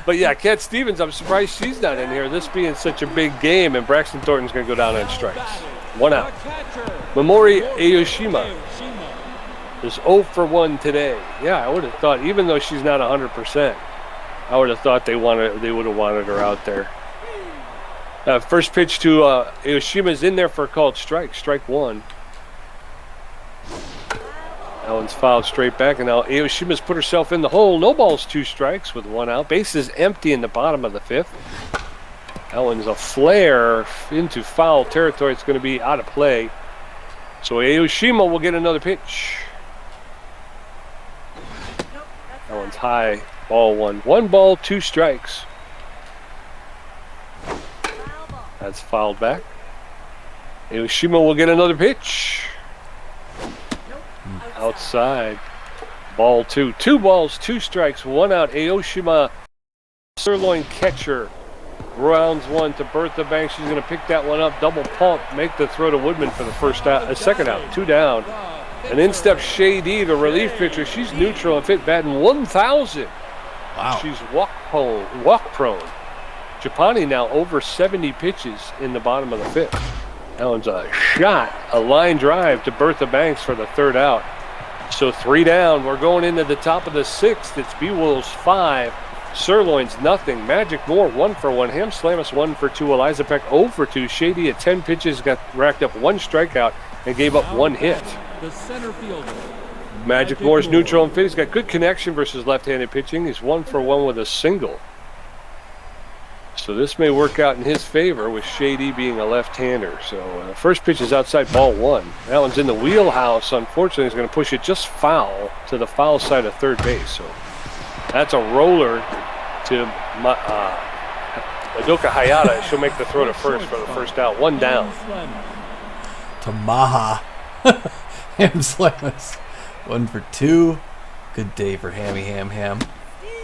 But yeah, Cat Stevens, I'm surprised she's not in here. This being such a big game, and Braxton Thornton's going to go down on strikes. 1 out. Mamori Ayoshima is 0 for 1 today. Yeah, I would have thought, even though she's not 100%, I would have thought they would have wanted her out there. First pitch to Ayoshima's in there for a called strike. Strike 1. That one's fouled straight back, and now Ayoshima's put herself in the hole. No balls, 2 strikes with 1 out. Bases empty in the bottom of the 5th. That one's a flare into foul territory. It's going to be out of play. So Ayoshima will get another pitch. That one's high. Ball 1. 1 ball, 2 strikes. That's fouled back. Ayoshima will get another pitch. Outside. Ball 2. 2 balls, 2 strikes, 1 out. Ayoshima, sirloin catcher, rounds 1 to Bertha Banks. She's going to pick that one up. Double pump. Make the throw to Woodman for the second out. 2 down. And in steps Shady, the relief pitcher. She's neutral and fit, batting 1,000. Wow. She's walk prone. Gipani now over 70 pitches in the bottom of the 5th. That one's a shot, a line drive to Bertha Banks for the 3rd out. So 3 down. We're going into the top of the 6th. It's Beewolves 5, Sirloins nothing. Magic Moore 1 for 1. Ham Slamus 1 for 2. Eliza Peck 0 for 2. Shady at 10 pitches got racked up 1 strikeout and gave up 1 hit. The center fielder, Magic Moore's neutral and fit. He's got good connection versus left-handed pitching. He's 1 for 1 with a single. So this may work out in his favor with Shady being a left-hander. So first pitch is outside, ball 1. That one's in the wheelhouse. Unfortunately, he's going to push it just foul to the foul side of third base. So that's a roller to Madoka Hayata. She'll make the throw to first for the first out. 1 down. To Maha. Ham Slammers. 1 for 2. Good day for Hammy Ham.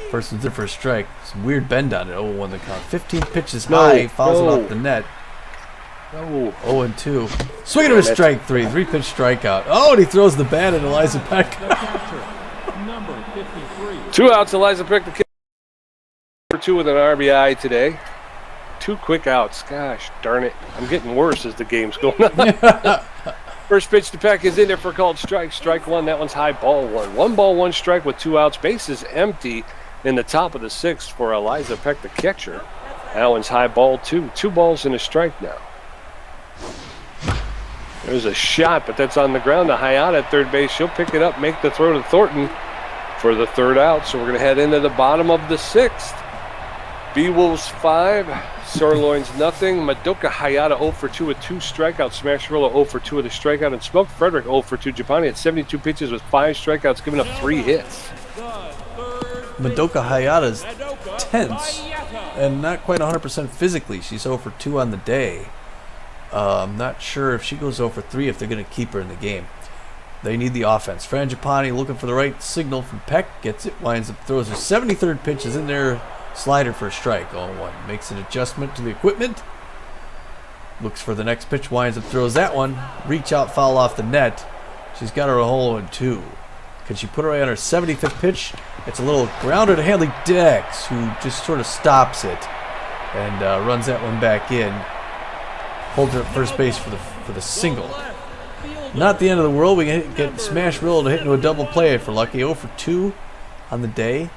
First one's there for a strike. Some weird bend on it. 0-1 the count. 15 pitches high. Fouls it off the net. No. 0-2. Swinging to a strike 3. 3-pitch strikeout. Oh, and he throws the bat at Eliza Peck. 2 outs. Eliza Peck the for 2 with an RBI today. 2 quick outs. Gosh darn it. I'm getting worse as the game's going on. First pitch to Peck is in there for a called strike. Strike 1. That one's high, ball 1. 1 ball, 1 strike with 2 outs. Bases empty in the top of the 6th for Eliza Peck, the catcher. That one's high, ball 2. 2 balls and a strike now. There's a shot, but that's on the ground. The Hayata at third base. She'll pick it up, make the throw to Thornton for the 3rd out. So we're going to head into the bottom of the 6th. Beewolves 5, Sirloins nothing. Madoka Hayata 0 for 2 with 2 strikeouts. Smasharilla 0 for 2 with a strikeout. And Smoke Frederick 0 for 2. Gipani had 72 pitches with 5 strikeouts, giving up 3 hits. Madoka Hayata's tense and not quite 100% physically. She's 0 for 2 on the day. I'm not sure if she goes 0 for 3 if they're going to keep her in the game. They need the offense. Fran Gipani looking for the right signal from Peck. Gets it, winds up, throws her 73rd pitch is in there. Slider for a strike, 0-1. Makes an adjustment to the equipment. Looks for the next pitch, winds up, throws that one. Reach out, foul off the net. She's got her a hole in 2. Can she put her away on her 75th pitch? It's a little grounder to Handley Dex, who just sort of stops it and runs that one back in. Holds her at first base for the single. Not the end of the world. We can get Smasharilla to hit into a double play if we're lucky. 0 for 2 on the day.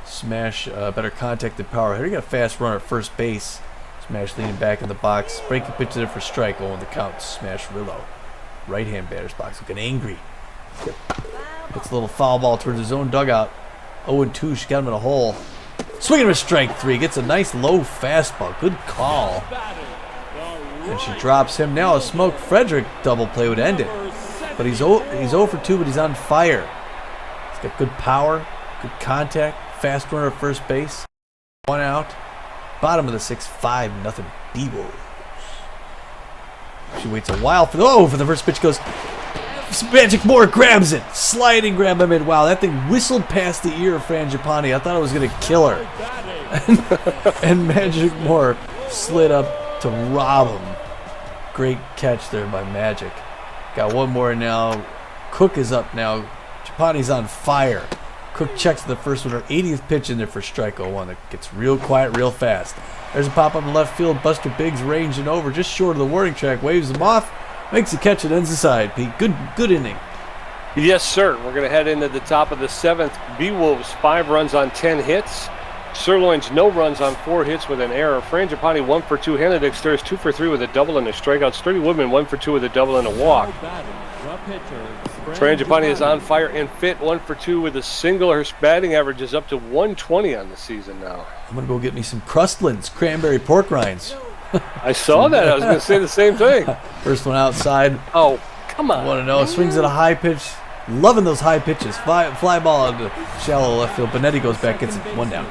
Smash better contact than power hitter. He got a fast runner at first base. Smash leaning back in the box. Breaking pitch there for strike. 0 on the count. Smasharilla. Right hand batter's box looking angry. Gets a little foul ball towards his own dugout. 0-2. She got him in a hole. Swinging a strike 3. Gets a nice low fastball. Good call. And she drops him. Now a Smoke Frederick double play would end it. But he's 0 for 2, but he's on fire. He's got good power, good contact. Fast runner at first base. 1 out. Bottom of the 6th, 5-0 Beewolves. She waits a while for the first pitch goes. Magic Moore grabs it. Sliding grab by mid. Wow, that thing whistled past the ear of Fran Gipani. I thought it was going to kill her. and Magic Moore slid up to rob him. Great catch there by Magic. Got one more now. Cook is up now. Gipani's on fire. Cook checks the first one, her 80th pitch in there for strike 0-1. That gets real quiet real fast. There's a pop up in left field. Buster Biggs ranging over just short of the warning track. Waves him off. Makes the catch and ends the side, Pete. Good inning. Yes, sir. We're going to head into the top of the 7th. Beewolves 5 runs on 10 hits. Sirloins no runs on 4 hits with an error. Fran Gipani 1 for 2. Hannah Dexter is 2 for 3 with a double and a strikeout. Sturdy Woodman 1 for 2 with a double and a walk. Fran Gipani is on fire and fit, 1 for 2 with a single. Her batting average is up to 120 on the season now. I'm going to go get me some Crustlands, cranberry pork rinds. I saw that. I was going to say the same thing. First one outside. Oh, come on. 1-0. Swings at a high pitch. Loving those high pitches. Fly ball into shallow left field. Benetti goes back, gets it 1 down.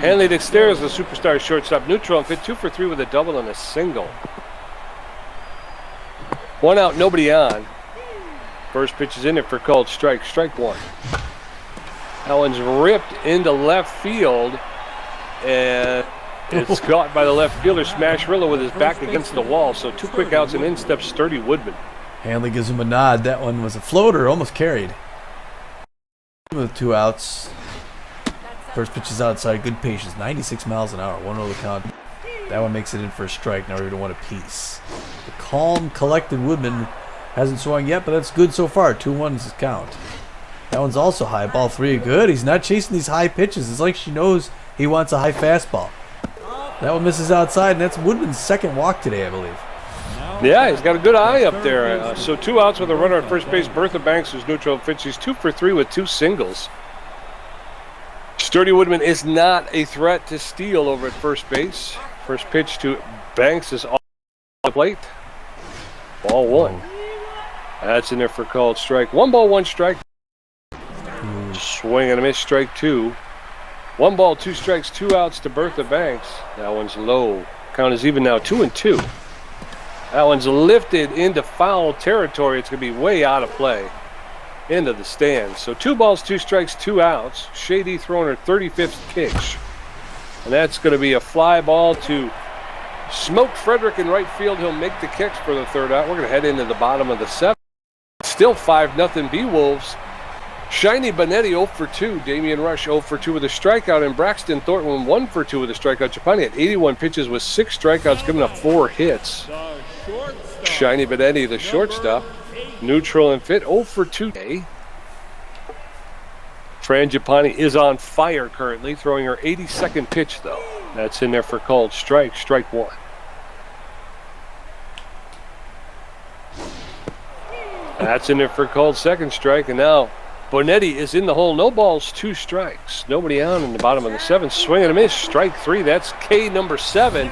Hanley Dexter is the superstar shortstop. Neutral and fit, 2 for 3 with a double and a single. 1 out, nobody on. First pitch is in there for called strike. Strike 1. That one's ripped into left field. And it's caught by the left fielder, Smasharilla, with his back against the wall. So 2 quick outs and in steps Sturdy Woodman. Hanley gives him a nod. That one was a floater, almost carried. With 2 outs. First pitch is outside. Good patience. 96 miles an hour. 1-0 the count. That one makes it in for a strike. Now we're going to 1 apiece. The calm, collected Woodman hasn't swung yet, but that's good so far. 2-1 is his count. That one's also high. Ball 3. Good. He's not chasing these high pitches. It's like she knows he wants a high fastball. That one misses outside, and that's Woodman's second walk today, I believe. Yeah, he's got a good eye up there. So 2 outs with a runner at first base. Bertha Banks is neutral and pitch. He's 2 for 3 with 2 singles. Sturdy Woodman is not a threat to steal over at first base. First pitch to Banks is off the plate. Ball 1. That's in there for called strike. 1 ball, 1 strike. Swing and a miss, strike 2. 1 ball, 2 strikes, 2 outs to Bertha Banks. That one's low. Count is even now, 2-2. That one's lifted into foul territory. It's going to be way out of play. Into the stands. So 2 balls, 2 strikes, 2 outs. Shady throwing her 35th pitch. And that's going to be a fly ball to Smoke Frederick in right field. He'll make the kicks for the 3rd out. We're going to head into the bottom of the 7th. Still 5-0 Beewolves. Shiny Bonetti 0 for 2. Damian Rush 0 for 2 with a strikeout. And Braxton Thornton 1 for 2 with a strikeout. Gipani had 81 pitches with 6 strikeouts, giving up 4 hits. Shiny Bonetti, the shortstop, neutral and fit, 0 for 2 today. Fran Gipani is on fire currently, throwing her 82nd pitch, though. That's in there for called strike, strike 1. That's in there for called 2nd strike, and now Bonetti is in the hole. No balls, 2 strikes. Nobody on in the bottom of the 7th. Swing and a miss, strike 3. That's K number 7.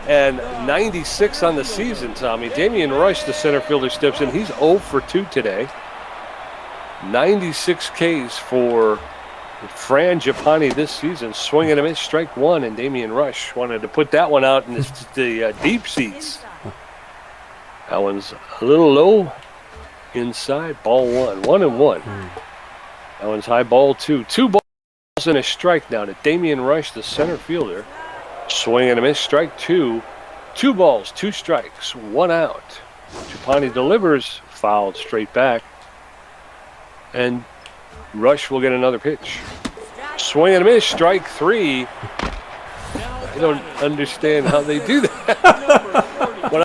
And 96 on the season, Tommy. Damian Rush, the center fielder, steps in. He's 0 for 2 today. 96 Ks for Fran Gipani this season. Swing and a miss, strike 1. And Damian Rush wanted to put that one out in the deep seats. That one's a little low inside. Ball 1. 1-1. That one's high, ball 2. 2 balls and a strike now to Damian Rush, the center fielder. Swing and a miss, strike 2. 2 balls, 2 strikes, 1 out. Gipani delivers, fouled straight back. And Rush will get another pitch. Swing and a miss, strike 3. I don't understand how they do that. When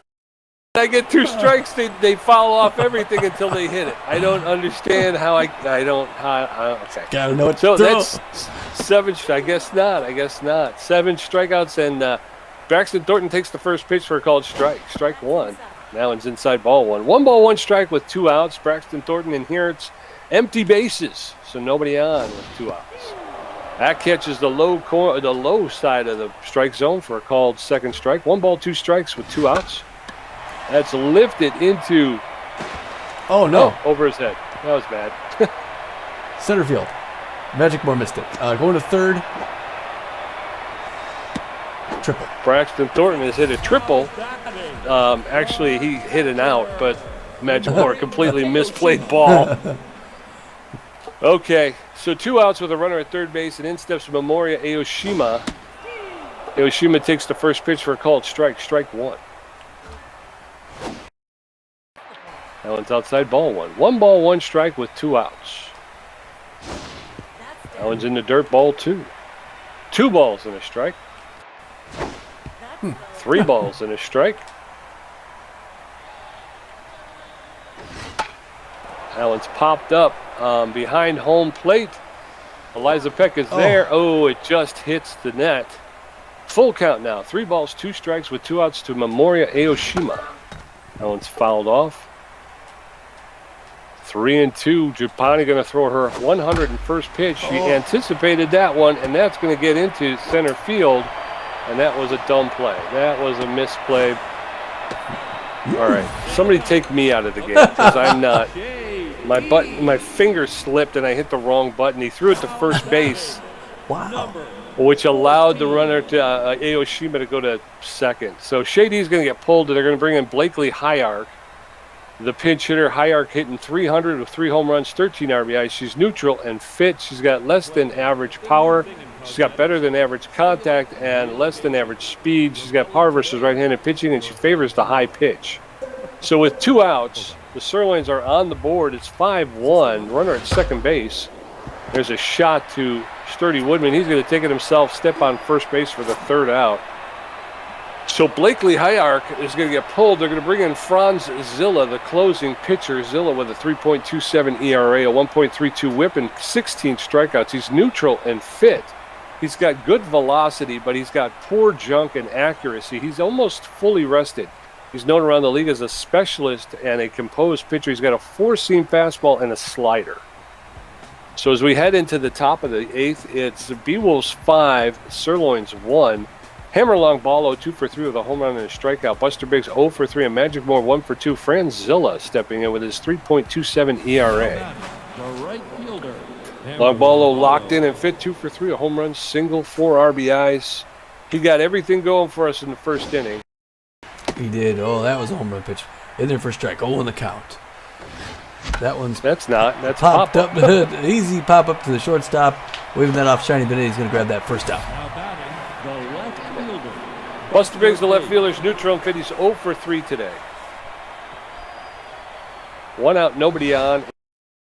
I get 2 strikes, they foul off everything until they hit it. I don't understand how okay. Gotta know what so to that's 7. I guess not. 7 strikeouts, and Braxton Thornton takes the first pitch for a called strike. Strike 1. That one's inside, ball 1. 1 ball, 1 strike with 2 outs. Braxton Thornton inherits empty bases, so nobody on with 2 outs. That catches the low side of the strike zone for a called 2nd strike. 1 ball, 2 strikes with 2 outs. That's lifted into. Oh no! Over his head. That was bad. Center field. Magic More Mystic. Going to 3rd. Triple. Braxton Thornton has hit a triple. Actually, he hit an out, but Magic More completely misplayed ball. Okay, so 2 outs with a runner at 3rd base, and in steps Memoria Aoshima. Aoshima takes the first pitch for a called strike. Strike 1. That one's outside, ball 1. 1 ball, 1 strike with 2 outs. That one's in the dirt, ball 2. 2 balls and a strike. 3 balls and a strike. That one's popped up behind home plate. Eliza Peck is there. Oh, it just hits the net. Full count now. 3 balls, 2 strikes with 2 outs to Memoria Aoshima. That one's fouled off. 3-2. Gipani going to throw her 101st pitch. She anticipated that one, and that's going to get into center field. And that was a dumb play. That was a misplay. All right, somebody take me out of the game because I'm not. My finger slipped and I hit the wrong button. He threw it to first base. Wow. Which allowed the runner to Aoshima to go to 2nd. So Shady's going to get pulled, and they're going to bring in Blakely Hyark. The pinch hitter, Hyark, hitting 300 with 3 home runs, 13 RBIs. She's neutral and fit. She's got less than average power. She's got better than average contact and less than average speed. She's got power versus right-handed pitching, and she favors the high pitch. So with 2 outs, the Sirloins are on the board. It's 5-1. Runner at 2nd base. There's a shot to Sturdy Woodman. He's going to take it himself, step on first base for the 3rd out. So Blakely Hyark is going to get pulled. They're going to bring in Franz Zilla, the closing pitcher. Zilla with a 3.27 ERA, a 1.32 whip, and 16 strikeouts. He's neutral and fit. He's got good velocity, but he's got poor junk and accuracy. He's almost fully rested. He's known around the league as a specialist and a composed pitcher. He's got a 4-seam fastball and a slider. So as we head into the top of the 8th, it's Beewolves 5, Sirloins 1. Hammer Longballo 2 for 3 with a home run and a strikeout. Buster Biggs 0 for 3 and Magic Moore 1 for 2. Fran stepping in with his 3.27 ERA. Longballo locked in and fit 2 for 3, a home run, single, 4 RBIs. He got everything going for us in the first inning. He did. Oh, that was a home run pitch. In there for strike. Oh, in the count. That's popped up. Easy pop up to the shortstop. Waving that off Shiny Benetti. He's going to grab that first out. Buster Biggs, the left fielder's neutral and fit. He's 0 for 3 today. 1 out, nobody on.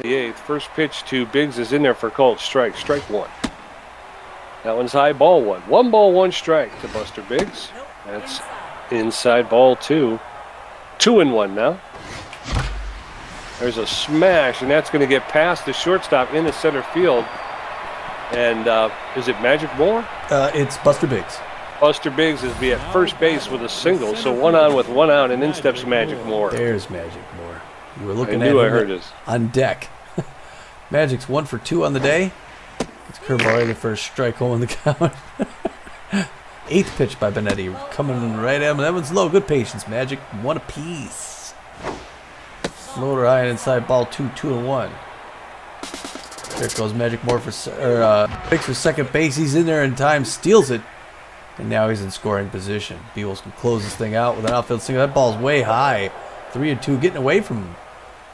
The 8th. First pitch to Biggs is in there for called strike. Strike 1. That one's high, ball 1. 1 ball, 1 strike to Buster Biggs. That's inside, ball 2. 2-1 now. There's a smash, and that's going to get past the shortstop into center field. And is it Magic Moore? It's Buster Biggs. Buster Biggs is at first base with a single, so 1 on with 1 out, and in steps Magic Moore. There's Magic Moore. You were looking at him on deck. Magic's 1 for 2 on the day. It's curveball right in the first strike, home in the count. 8th pitch by Benetti, coming right at him. That one's low. Good patience, Magic. 1 apiece. Floater high and inside, ball 2, 2-1. There goes Magic Moore Biggs for second base. He's in there in time, steals it, and now he's in scoring position. Beewolves can close this thing out with an outfield single. That ball's way high. 3-2, getting away from him.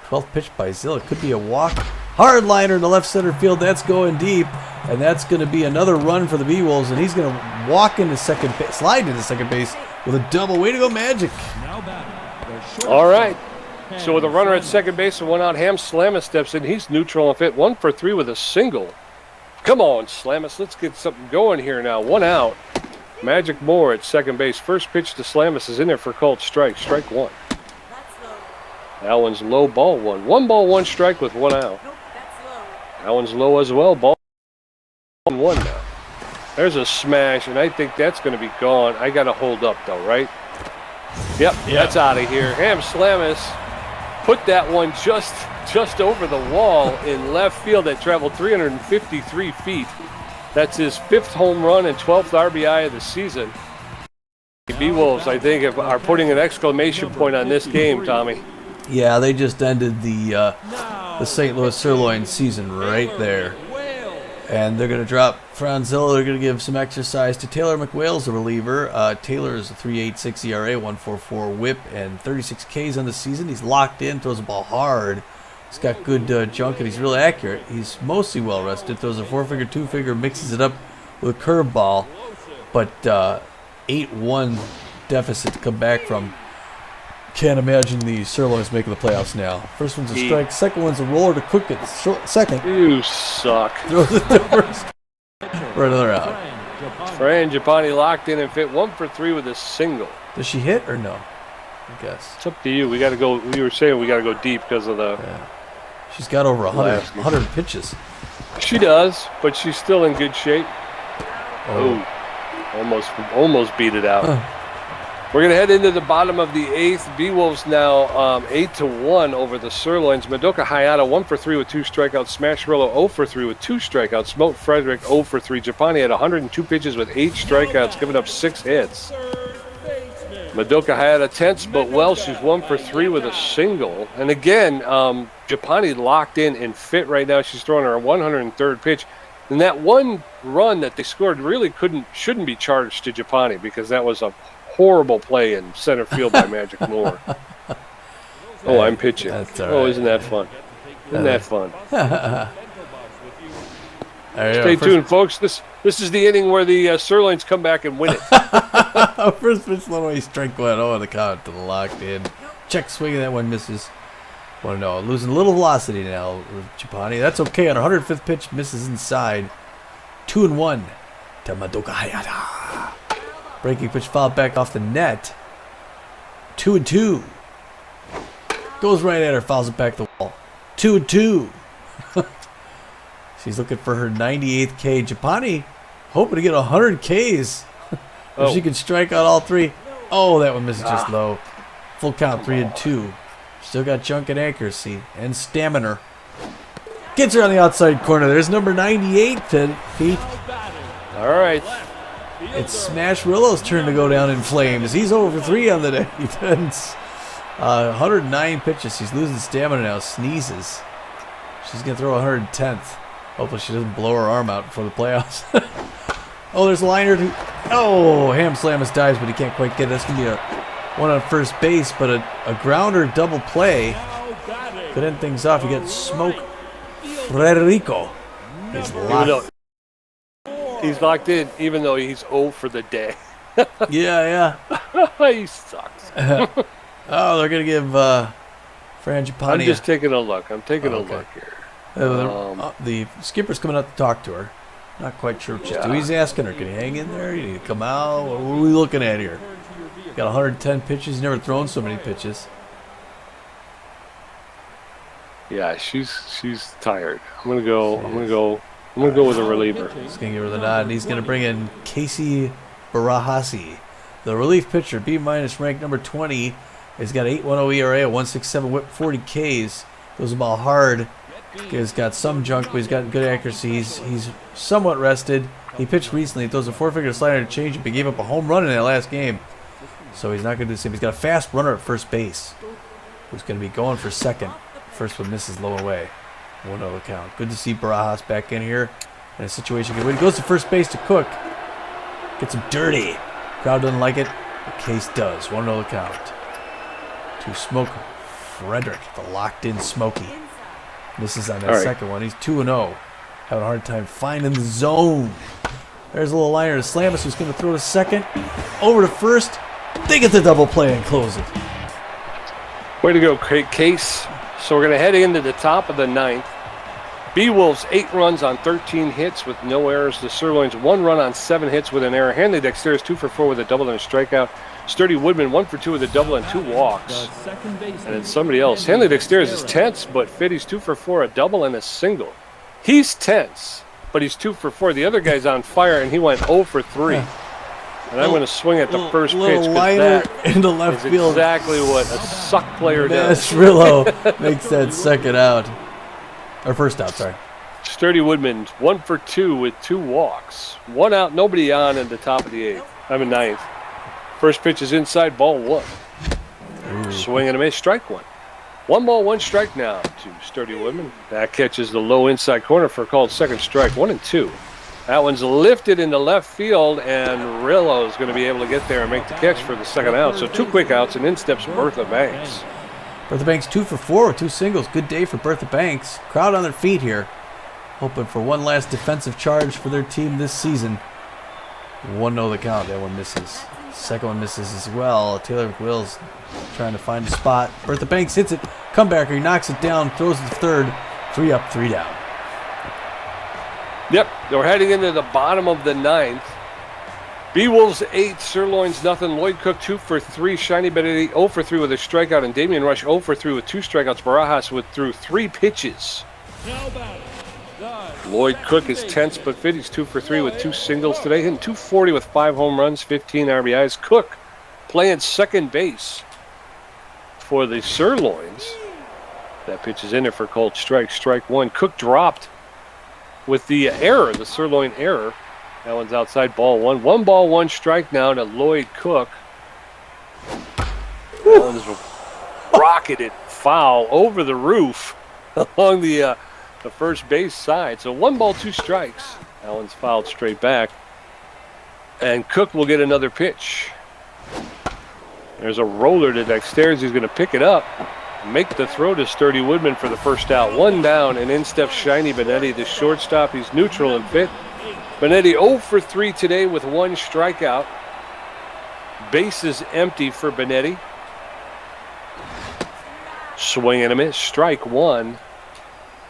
12th pitch by Zilla. Could be a walk. Hard liner in the left center field. That's going deep, and that's going to be another run for the Beewolves, and he's going to walk into second base, slide into second base with a double. Way to go, Magic. All right. So with a runner at second base and 1 out, Ham Slamus steps in. He's neutral and fit. 1 for 3 with a single. Come on, Slamus. Let's get something going here now. 1 out. Magic Moore at second base. First pitch to Slamus is in there for called strike. Strike 1. That one's low, ball 1. 1 ball, 1 strike with 1 out. That one's low as well. Ball 1 now. There's a smash, and I think that's going to be gone. I got to hold up, though, right? Yep. That's out of here. Ham Slamus put that one just over the wall in left field that traveled 353 feet. That's his 5th home run and 12th RBI of the season. The Beewolves, I think, are putting an exclamation point on this game, Tommy. Yeah, they just ended the St. Louis Sirloin season right there. And they're going to drop Franzilla. They're going to give some exercise to Taylor McWhale's the reliever. Taylor is a 3.86 ERA, 1.44 whip, and 36 Ks on the season. He's locked in, throws the ball hard. He's got good junk, and he's really accurate. He's mostly well-rested. Throws a 4-finger, 2-finger, mixes it up with a curveball. But 8-1 deficit to come back from. Can't imagine the Sirloins making the playoffs now. First one's a strike. Second one's a roller to Cook at second. You suck. Throws it to first for another out. Fran Gipani locked in and fit 1 for 3 with a single. Does she hit or no? I guess. It's up to you. We got to go. We were saying we got to go deep because of the. Yeah. She's got over 100 pitches. She does, but she's still in good shape. Oh, almost beat it out. We're going to head into the bottom of the 8th. Beewolves now 8-1 over the Sirloins. Madoka Hayata 1 for 3 with 2 strikeouts. Smash Rillo 0 for 3 with 2 strikeouts. Smoke Frederick 0 for 3. Gipani had 102 pitches with 8 strikeouts, giving up 6 hits. Madoka Hayata tense, but well, she's 1 for 3 with a single. And again, Gipani locked in and fit right now. She's throwing her 103rd pitch. And that one run that they scored really shouldn't be charged to Gipani because that was a horrible play in center field by Magic Moore. Oh, I'm pitching. Oh, isn't that fun? Isn't that fun? Stay tuned, folks. This is the inning where the Sirloins come back and win it. First pitch, Illinois strike 1. Oh, the count to the locked in. Check swinging, that one misses. Well, no, losing a little velocity now with Gipani. That's okay. On 105th pitch, misses inside. 2-1 to Madoka Hayata. Breaking pitch fouled back off the net. 2-2. Goes right at her, fouls it back the wall. 2-2. She's looking for her 98th K. Gipani hoping to get 100 Ks. If she can strike out all 3. Oh, that one misses just low. Full count, 3-2. Still got junk and accuracy and stamina. Gets her on the outside corner. There's number 98, Pete. All right. It's Smash Rillo's turn to go down in flames. He's over for 3 on the day. 109 pitches. He's losing stamina now. Sneezes. She's going to throw 110th. Hopefully she doesn't blow her arm out before the playoffs. Oh, there's a liner. Oh, Ham Slamus dives, but he can't quite get it. That's going to be a one on first base, but a grounder double play could end things off. You get Smoke Frederico. He's locked in, even though he's 0 for the day. Yeah. He sucks. Oh, they're going to give Fran Gipani. I'm just taking a look. I'm taking a look here. The skipper's coming out to talk to her. Not quite sure what she's doing. He's asking her, can you hang in there? You need to come out? What are we looking at here? Got 110 pitches. He's never thrown so many pitches. Yeah, she's tired. I'm gonna go with a reliever. He's gonna give her the nod, and he's gonna bring in Casey Barahasi, the relief pitcher, B- ranked number 20. He's got 8.10 ERA, a 1.67 WHIP, 40 Ks. Throws the ball hard. He's got some junk, but he's got good accuracy. He's somewhat rested. He pitched recently. He throws a 4-finger slider to change it, but gave up a home run in that last game. So he's not going to do the same. He's got a fast runner at first base who's going to be going for second. First one misses low away. 1-0 count. Good to see Barajas back in here in a situation. When he goes to first base to Cook, gets him dirty. Crowd doesn't like it. The Case does. 1-0 count. To Smoke Frederick, the locked-in Smokey. Misses on that second one. He's 2-0. Having a hard time finding the zone. There's a little liner to Slamus, who's going to throw to second. Over to first. They get the double play and close it. Way to go, Case. So we're going to head into the top of the ninth. Beewolves 8 runs on 13 hits with no errors. The Sirloins 1 run on 7 hits with an error. Hanley Dexter is 2 for 4 with a double and a strikeout. Sturdy Woodman 1 for 2 with a double and 2 walks. And then somebody else. Hanley Dexter is tense, but fit. He's 2 for 4, a double and a single. He's tense, but he's 2 for 4. The other guy's on fire, and he went 0 for 3. And I'm going to swing at the first pitch because that into left field. Exactly what a suck player does. Rillo makes that second out. Or first out, sorry. Sturdy Woodman 1 for 2 with 2 walks. 1 out, nobody on in the top of the ninth. First pitch is inside, ball 1. Ooh. Swing and a miss, strike 1. 1 ball, 1 strike now to Sturdy Woodman. That catches the low inside corner for a called second strike. 1-2. That one's lifted into left field, and Rillo is going to be able to get there and make the catch for the second out. So 2 quick outs, and in steps Bertha Banks. Bertha Banks 2 for 4 with 2 singles. Good day for Bertha Banks. Crowd on their feet here, hoping for one last defensive charge for their team this season. 1-0 the count. That one misses. Second one misses as well. Taylor McWill's trying to find a spot. Bertha Banks hits it. Comebacker. He knocks it down. Throws it to third. 3 up, 3 down. Yep, we're heading into the bottom of the ninth. Beewolves 8, Sirloins nothing. Lloyd Cook 2 for 3. Shiny Benetti 0 for 3 with a strikeout, and Damian Rush 0 for 3 with 2 strikeouts. Barajas threw 3 pitches. Lloyd Cook is tense but fit. He's 2 for 3 with 2 singles today, hitting .240 with 5 home runs, 15 RBIs. Cook playing second base for the Sirloins. That pitch is in there for called strike. Strike 1. Cook dropped with the error, the Sirloin error. That one's outside, ball 1. 1 ball, 1 strike now to Lloyd Cook. That one's rocketed foul over the roof along the first base side. So 1 ball, 2 strikes. That one's fouled straight back. And Cook will get another pitch. There's a roller to Dexter. He's going to pick it up. Make the throw to Sturdy Woodman for the first out. 1 down, and in steps Shiny Benetti, the shortstop. He's neutral and fit. Benetti 0 for 3 today with 1 strikeout. Base is empty for Benetti. Swing and a miss. Strike 1.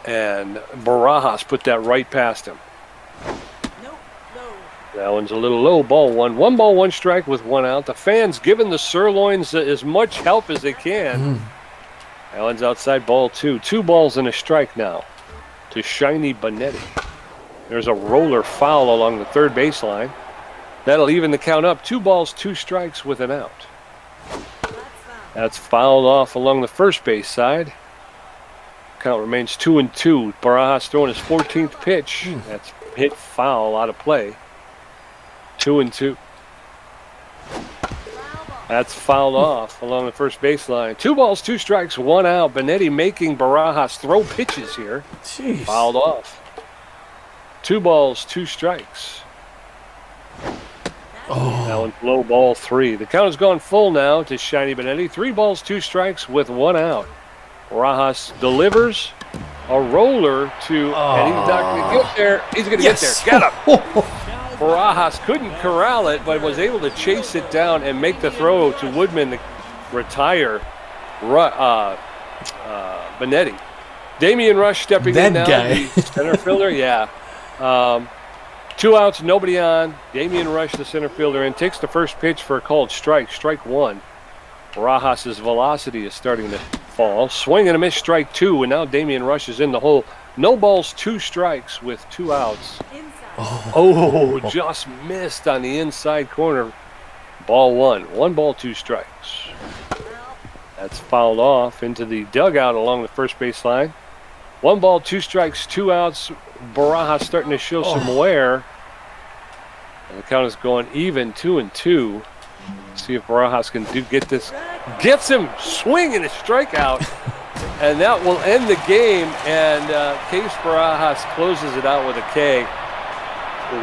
And Barajas put that right past him. That one's a little low. Ball 1. 1 ball, 1 strike with 1 out. The fans giving the Sirloins as much help as they can. That one's outside, ball 2. 2 balls and a strike now to Shiny Benetti. There's a roller foul along the third baseline. That'll even the count up. 2 balls, 2 strikes with an out. That's fouled off along the first base side. Count remains 2-2. Barajas throwing his 14th pitch. That's hit foul out of play. 2-2. That's fouled off along the first baseline. 2 balls, 2 strikes, 1 out. Benetti making Barajas throw pitches here. Jeez. Fouled off. 2 balls, 2 strikes. That one's low ball 3. The count has gone full now to Shiny Benetti. 3 balls, 2 strikes with 1 out. Barajas delivers a roller to, and he's not going to get there. He's going to get there. Get him. Barajas couldn't corral it, but was able to chase it down and make the throw to Woodman to retire Benetti. Damian Rush stepping in now, the center fielder. Yeah. 2 outs, nobody on. Damian Rush, the center fielder, and takes the first pitch for a called strike. Strike 1. Barajas' velocity is starting to fall. Swing and a miss, strike 2, and now Damian Rush is in the hole. No balls, 2 strikes with 2 outs. Just missed on the inside corner. Ball 1. 1 ball, 2 strikes. That's fouled off into the dugout along the first base line. 1 ball, 2 strikes, 2 outs. Barajas starting to show some wear. And the count is going even, 2-2. See if Barajas can get this. Gets him, swing and a strikeout. And that will end the game. And Case Barajas closes it out with a K.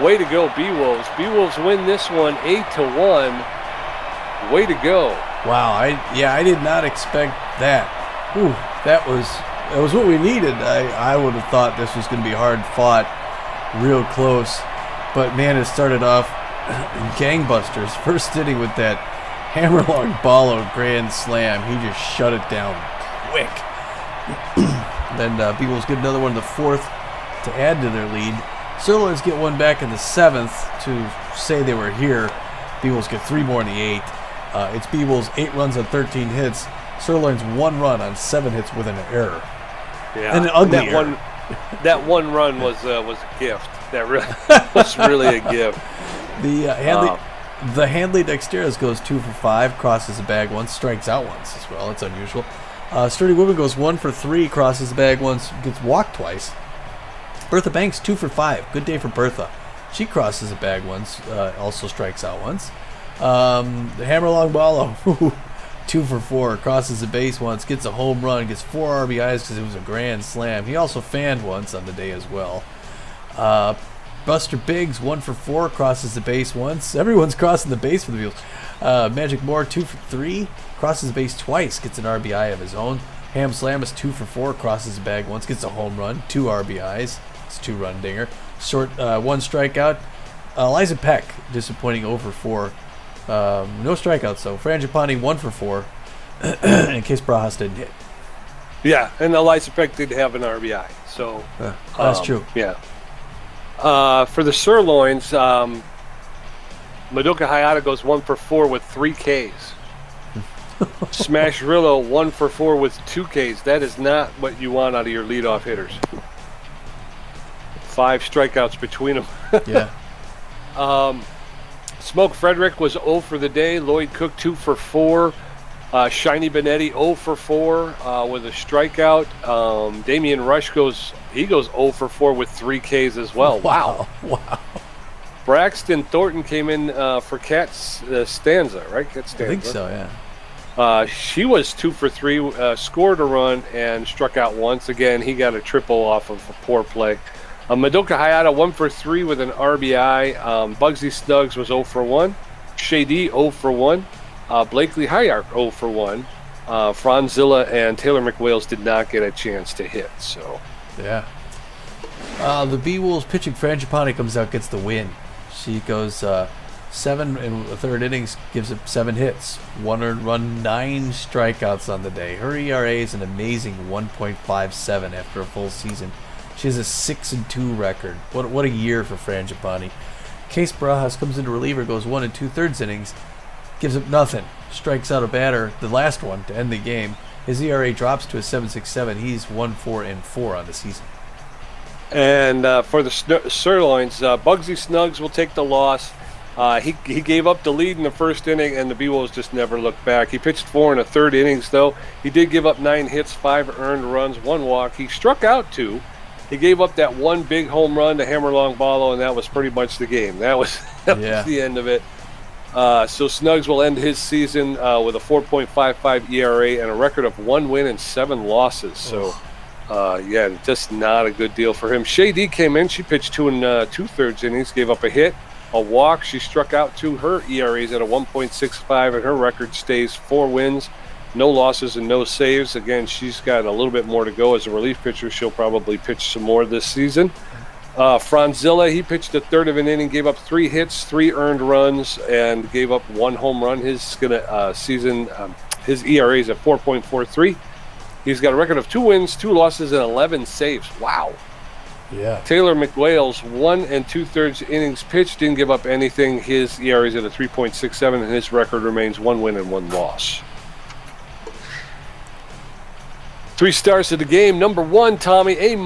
Way to go, Beewolves. Beewolves win this one 8-1. Way to go. Wow, I did not expect that. Ooh, that was what we needed. I would have thought this was going to be hard fought, real close. But man, it started off gangbusters. First inning with that Hammer Longballo grand slam. He just shut it down quick. Then Beewolves get another one in the 4th to add to their lead. Sirloins get one back in the 7th to say they were here. Beewolves get 3 more in the 8th. It's Beewolves 8 runs on 13 hits. Sirloins 1 run on 7 hits with an error. Yeah, and an ugly error. That one run was a gift. That really was really a gift. The Handley Dexteros goes 2 for 5, crosses the bag once, strikes out once as well. It's unusual. Sturdy Woodman goes 1 for 3, crosses the bag once, gets walked twice. Bertha Banks 2 for 5. Good day for Bertha. She crosses the bag once, also strikes out once. The Hammer Longballo 2 for 4, crosses the base once, gets a home run, gets 4 RBIs because it was a grand slam. He also fanned once on the day as well. Buster Biggs 1 for 4, crosses the base once. Everyone's crossing the base for the Beewolves. Magic Moore 2 for 3, crosses the base twice, gets an RBI of his own. Ham Slamus 2 for 4, crosses the bag once, gets a home run, 2 RBIs. It's a 2-run dinger. Short 1 strikeout. Eliza Peck disappointing 0 for 4. No strikeouts though. Fran Gipani 1 for 4. In case Barajas didn't hit. Yeah, and Eliza Peck did have an RBI. So that's true. Yeah. For the Sirloins, Madoka Hayata goes 1 for 4 with 3 Ks. Smash Rillo 1 for 4 with 2 Ks. That is not what you want out of your leadoff hitters. 5 strikeouts between them. Yeah. Smoke Frederick was 0 for the day. Lloyd Cook 2 for 4. Shiny Benetti 0 for 4 with a strikeout. Damian Rush goes 0 for 4 with 3 Ks as well. Wow. Braxton Thornton came in for Kat Stanza, right? Kat Stanza. I think so, yeah. She was 2 for 3, scored a run and struck out once. Again, he got a triple off of a poor play. Madoka Hayata 1 for 3 with an RBI. Bugsy Snuggs was 0 for 1. Shady 0 for 1. Blakely Hayark 0 for 1. Franzilla and Taylor McWales did not get a chance to hit. So, yeah. The Beewolves pitching Fran Gipani comes out, gets the win. She goes 7 in the 3rd innings, gives up 7 hits, 1 earned run, 9 strikeouts on the day. Her ERA is an amazing 1.57 after a full season. She has a 6-2 record. What a year for Fran Gipani. Case Barajas comes into reliever, goes 1 2/3 innings, gives up nothing, strikes out a batter, the last one to end the game. His ERA drops to a 7.67. He's 1-4-4 on the season. And for the Sirloins, Bugsy Snuggs will take the loss. He gave up the lead in the first inning, and the Beewolves just never looked back. He pitched 4 in the third innings, though. He did give up 9 hits, 5 earned runs, 1 walk. He struck out 2. He gave up that 1 big home run to Hammer Longballo, and that was pretty much the game. That was the end of it. So Snugs will end his season with a 4.55 ERA and a record of 1 win and 7 losses. So, just not a good deal for him. Shea D came in. She pitched 2 2/3 innings, gave up a hit, a walk. She struck out 2. Her ERA's at a 1.65, and her record stays 4 wins, no losses, and no saves. Again, she's got a little bit more to go as a relief pitcher. She'll probably pitch some more this season. Franzilla, he pitched a third of an inning, gave up 3 hits, 3 earned runs, and gave up 1 home run. His season, his ERA is at 4.43. He's got a record of 2 wins, 2 losses, and 11 saves. Wow. Yeah. Taylor McWales, 1 2/3 innings pitched, didn't give up anything. His ERA is at a 3.67, and his record remains 1 win and 1 loss. 3 stars of the game. Number 1, Tommy, A-.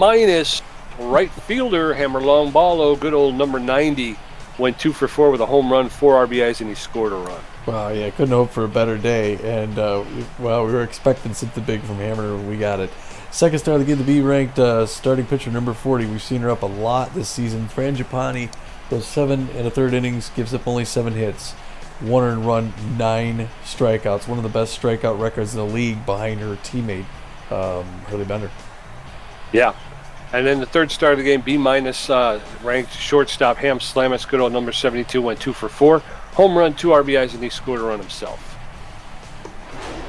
Right fielder, Hammer Longballo, good old number 90, went 2 for 4 with a home run, 4 RBIs, and he scored a run. Wow, yeah, couldn't hope for a better day. And, we were expecting something big from Hammer, and we got it. Second star of the game, the B-ranked starting pitcher, number 40. We've seen her up a lot this season. Fran Gipani goes 7 1/3 innings, gives up only 7 hits, 1 earned run, 9 strikeouts. One of the best strikeout records in the league behind her teammate, Hurley Bender. Yeah. And then the third star of the game, B-, ranked shortstop Ham Slamis, good old number 72, went 2 for 4. Home run, 2 RBIs, and he scored a run himself.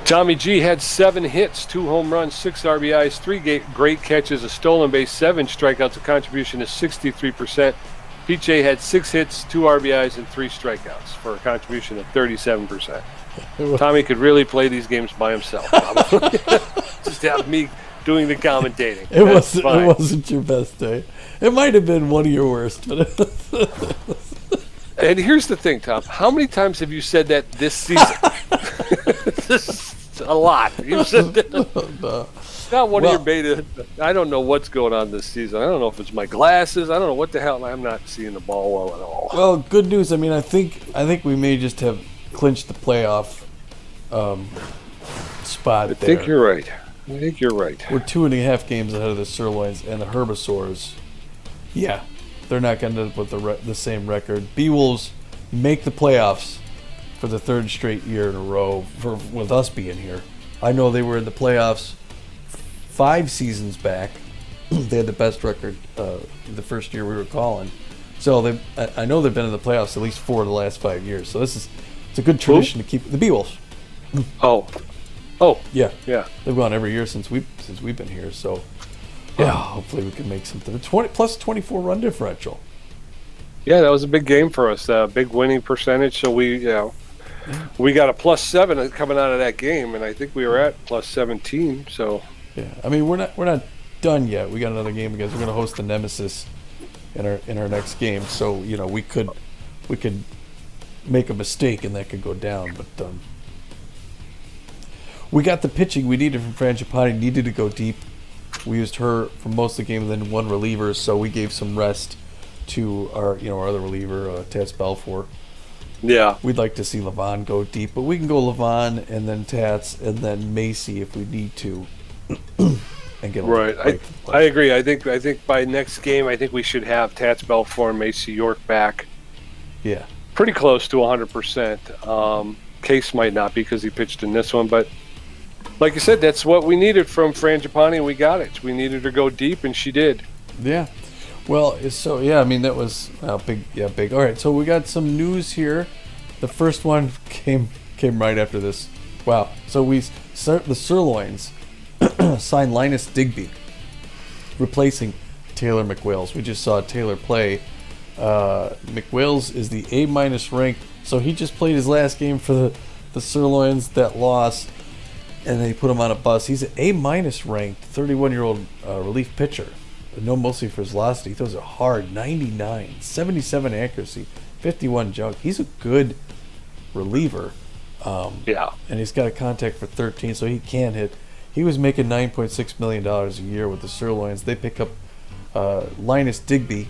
Tommy G had 7 hits, 2 home runs, 6 RBIs, 3 great catches, a stolen base, 7 strikeouts. A contribution is 63%. PJ had 6 hits, 2 RBIs, and 3 strikeouts for a contribution of 37%. Tommy could really play these games by himself. Just have me doing the commentating. It wasn't your best day. It might have been one of your worst, but and here's the thing, Tom. How many times have you said that this season? This is a lot. You said that. Not one of your beta. I don't know what's going on this season. I don't know if it's my glasses. I don't know what the hell. I'm not seeing the ball well at all. Well, good news. I mean, I think we may just have clinched the playoff spot. I think you're right. I think you're right. We're 2.5 games ahead of the Sirloins and the Herbisaurs. Yeah, they're not going to end up with the same record. Beewolves make the playoffs for the 3rd straight year in a row with us being here. I know they were in the playoffs 5 seasons back. They had the best record the first year we were calling. So I know they've been in the playoffs at least 4 of the last 5 years. So it's a good tradition to keep. The Beewolves. Oh, yeah. They've gone every year since we've been here. So, yeah, hopefully we can make something. 20 plus 24 run differential. Yeah, that was a big game for us. Big winning percentage. So we got a +7 coming out of that game, and I think we were at +17. So, yeah, I mean we're not done yet. We got another game because we're going to host the Nemesis in our next game. So we could make a mistake and that could go down, but. We got the pitching we needed from Fran Gipani. Needed to go deep. We used her for most of the game and then 1 reliever, so we gave some rest to our other reliever, Tats Belfour. Yeah. We'd like to see Levon go deep, but we can go Levon and then Tats and then Macy if we need to. And get right. I agree. I think by next game, I think we should have Tats Belfour and Macy York back. Yeah. Pretty close to 100%. Case might not because he pitched in this one, but like you said, that's what we needed from Fran Gipani, and we got it. We needed her to go deep, and she did. Yeah. Well, so, yeah, I mean, that was big. Yeah, big. All right, so we got some news here. The first one came right after this. Wow. So the Sirloins signed Linus Digby, replacing Taylor McWales. We just saw Taylor play. McWales is the A- ranked, so he just played his last game for the Sirloins, that loss, and they put him on a bus. He's an A- ranked 31-year-old relief pitcher, known mostly for his velocity. He throws it hard, 99, 77 accuracy, 51 junk. He's a good reliever. Yeah. And he's got a contact for 13, so he can hit. He was making $9.6 million a year with the Sirloins. They pick up Linus Digby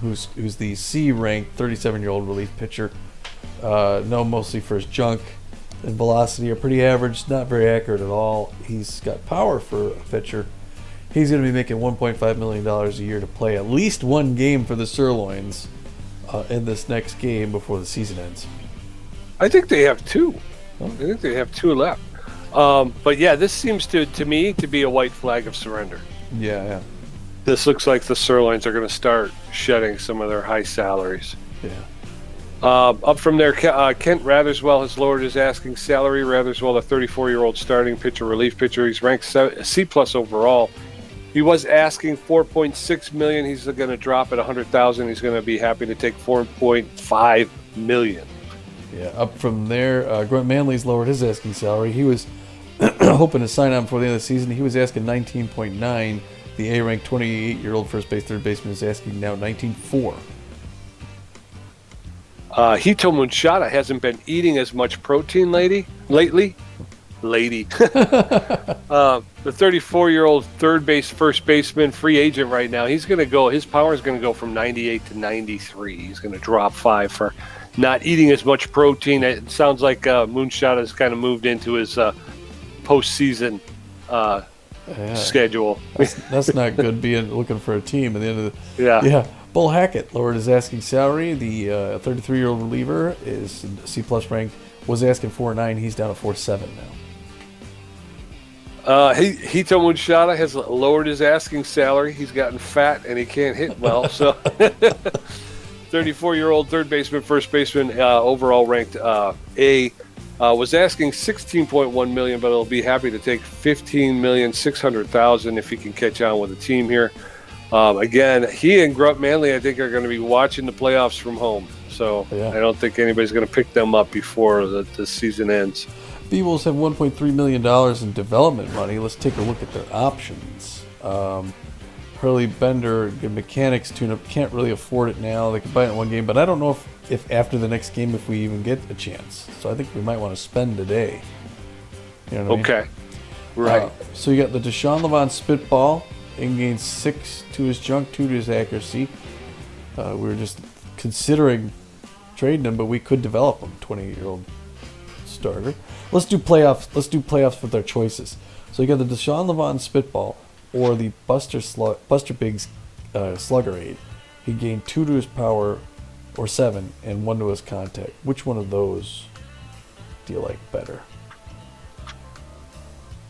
who's the C-ranked 37-year-old relief pitcher. Known mostly for his junk and velocity are pretty average, not very accurate at all. He's got power for a pitcher. He's going to be making $1.5 million a year to play at least one game for the Sirloins in this next game before the season ends. I think they have two. I think they have two left. But yeah, this seems to me to be a white flag of surrender. Yeah. This looks like the Sirloins are going to start shedding some of their high salaries. Yeah. Up from there, Kent Ratherswell has lowered his asking salary. Ratherswell, the 34-year-old starting pitcher, relief pitcher, he's ranked C+ overall. He was asking $4.6 million. He's going to drop at $100,000. He's going to be happy to take $4.5 million. Yeah. Up from there, Grunt Manley's lowered his asking salary. He was hoping to sign on before the end of the season. He was asking $19.9. The A-ranked 28-year-old first base, third baseman is asking now $19.4. Hito Munchata hasn't been eating as much protein lately. The 34-year-old third base, first baseman, free agent right now. He's going to go. His power is going to go from 98 to 93. He's going to drop 5 for not eating as much protein. It sounds like Munchata has kind of moved into his postseason schedule. That's not good. Being looking for a team at the end of the yeah. Bull Hackett lowered his asking salary. The 33-year-old reliever is C+ ranked. Was asking $4.9. He's down to $4.7 now. Hito Munchata has lowered his asking salary. He's gotten fat and he can't hit well. So, 34-year-old third baseman, first baseman, overall ranked A, was asking $16.1 million, but he'll be happy to take $15,600,000 if he can catch on with the team here. Again, he and Grunt Manley, I think, are going to be watching the playoffs from home. So I don't think anybody's going to pick them up before the season ends. Beewolves have $1.3 million in development money. Let's take a look at their options. Hurley Bender, good mechanics tune-up, can't really afford it now. They can buy it in one game, but I don't know if after the next game if we even get a chance. So I think we might want to spend today. You know what I mean? Okay. Right. So you got the Deshaun Levant Spitball. In gains 6 to his junk, 2 to his accuracy. We were just considering trading him, but we could develop him. 28-year-old starter. Let's do playoffs. Let's do playoffs with our choices. So you got the Deshaun Levant Spitball or the Buster Biggs Slugger Aid. He gained 2 to his power, or 7, and 1 to his contact. Which one of those do you like better?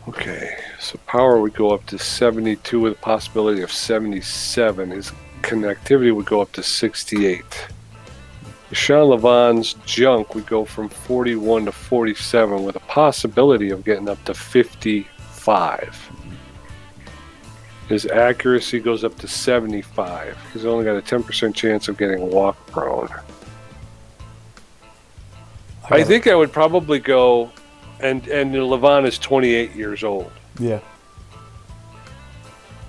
Okay, so power would go up to 72 with a possibility of 77. His connectivity would go up to 68. Deshaun Levant's junk would go from 41 to 47 with a possibility of getting up to 55. His accuracy goes up to 75. He's only got a 10% chance of getting walk prone. I think I would probably go... And Levant is 28 years old. Yeah.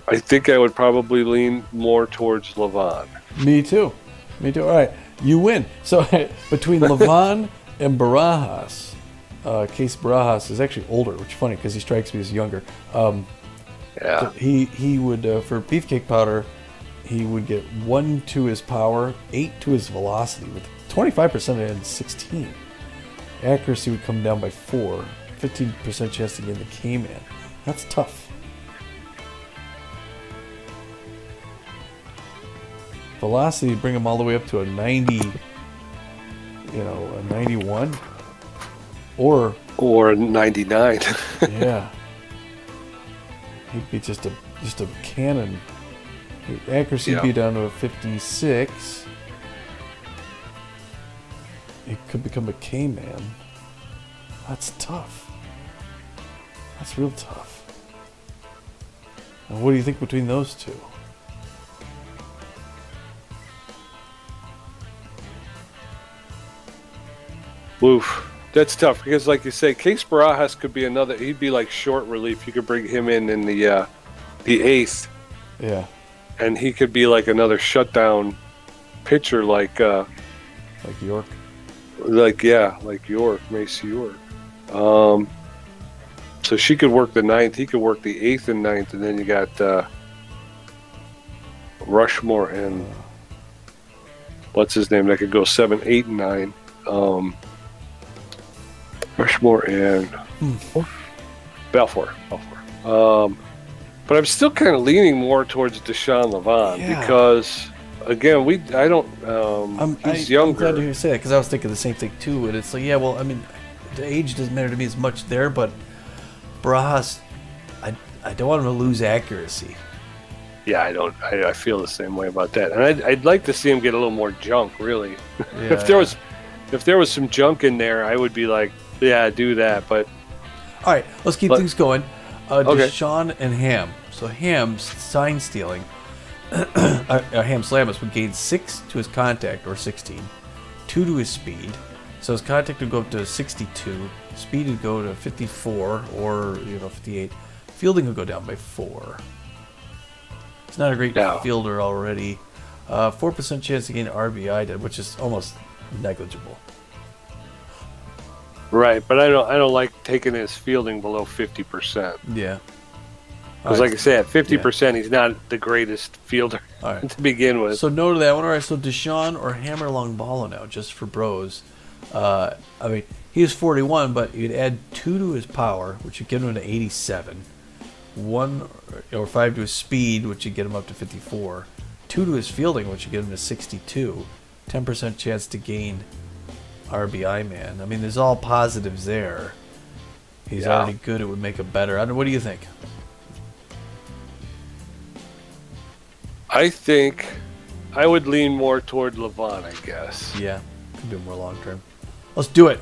I think I would probably lean more towards Levant. Me too. All right, you win. So between Levant and Barajas, Case Barajas is actually older, which is funny because he strikes me as younger. Yeah. He would, for Beefcake Powder, he would get 1 to his power, 8 to his velocity, with 25% and 16. Accuracy would come down by 4, 15% chance to get the K-Man. That's tough. Velocity bring him all the way up to a 90, a 91, or a 99. Yeah, he'd be just a cannon. Accuracy would be down to a 56. He could become a K-Man. That's tough. That's real tough. And what do you think between those two? Oof. That's tough because, like you say, Case Barajas could be another. He'd be like short relief. You could bring him in the 8th. Yeah. And he could be like another shutdown pitcher, like York. Like York, Macy York. So she could work the 9th. He could work the 8th and 9th, and then you got Rushmore and what's his name? That could go 7, 8, and 9. Rushmore and Balfour. But I'm still kind of leaning more towards Deshaun Levant because, again, he's younger. I'm glad to hear you say that because I was thinking the same thing too. And it's like, yeah, well, I mean, the age doesn't matter to me as much there, but Barajas, I don't want him to lose accuracy. Yeah, I don't. I feel the same way about that, and I'd like to see him get a little more junk. Really, Yeah, if there was some junk in there, I would be like, yeah, do that. But all right, let's keep things going. Okay. Deshaun and Ham. So Ham's sign stealing. Ham Slamus would gain 6 to his contact, or 16, 2 to his speed. So his contact would go up to 62, speed would go to 54, or 58. Fielding would go down by 4. He's not a great fielder already. 4% chance to gain RBI, which is almost negligible. Right, but I don't like taking his fielding below 50%. Yeah. Because, like I said, 50%, he's not the greatest fielder to begin with. So no to that one. All right, so Deshaun or Hammer Longballo now, just for bros. I mean, he was 41, but you'd add 2 to his power, which would get him to 87. 1 or 5 to his speed, which would get him up to 54. 2 to his fielding, which would get him to 62. 10% chance to gain RBI man. I mean, there's all positives there. He's already good. It would make him better. I don't know, what do you think? I think I would lean more toward Levant, I guess. Yeah, could be more long term. Let's do it.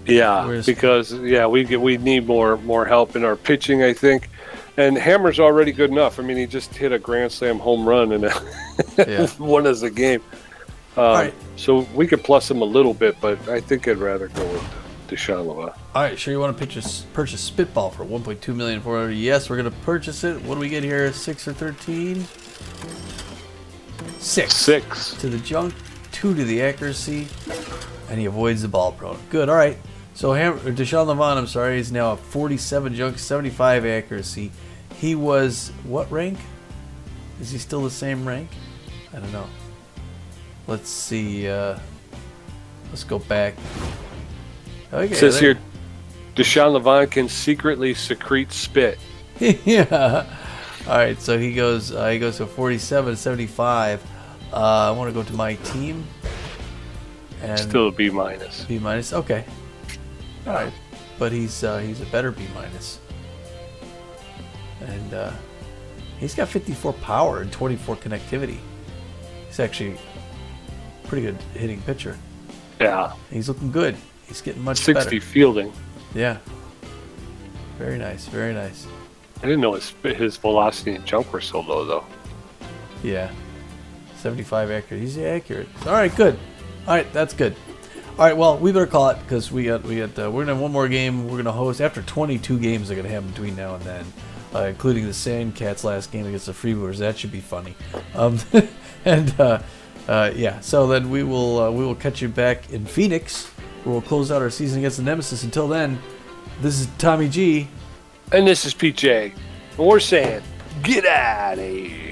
Yeah, because we need more help in our pitching, I think. And Hammer's already good enough. I mean, he just hit a grand slam home run and won us a game. Right. So we could plus him a little bit, but I think I'd rather go with Deshaun Levant. All right, sure you want to purchase Spitball for $1.2 million for it? Yes, we're going to purchase it. What do we get here? 6 or 13? 6 to the junk, 2 to the accuracy, and he avoids the ball prone. Good. All right. So Deshaun Levant, I'm sorry, is now a 47 junk, 75 accuracy. He was what rank? Is he still the same rank? I don't know. Let's see. Let's go back. Okay, it says here, Deshaun Levant can secretly secrete spit. Yeah. All right, so he goes to 47, 75. I want to go to my team. And still a B minus. B minus. Okay. All right, but he's a better B minus. And he's got 54 power and 24 connectivity. He's actually a pretty good hitting pitcher. Yeah. He's looking good. He's getting much 60 better. 60 fielding. Yeah. Very nice. Very nice. I didn't know his velocity and jump were so low, though. Yeah. 75 accurate. He's accurate. All right, good. All right, that's good. All right, well, we better call it because we're gonna have one more game. We're gonna host after 22 games they're gonna have between now and then, including the Sandcats last game against the Freebooters. That should be funny. Yeah. So then we will catch you back in Phoenix, where we'll close out our season against the Nemesis. Until then, this is Tommy G. And this is PJ. And we're saying, get out of here.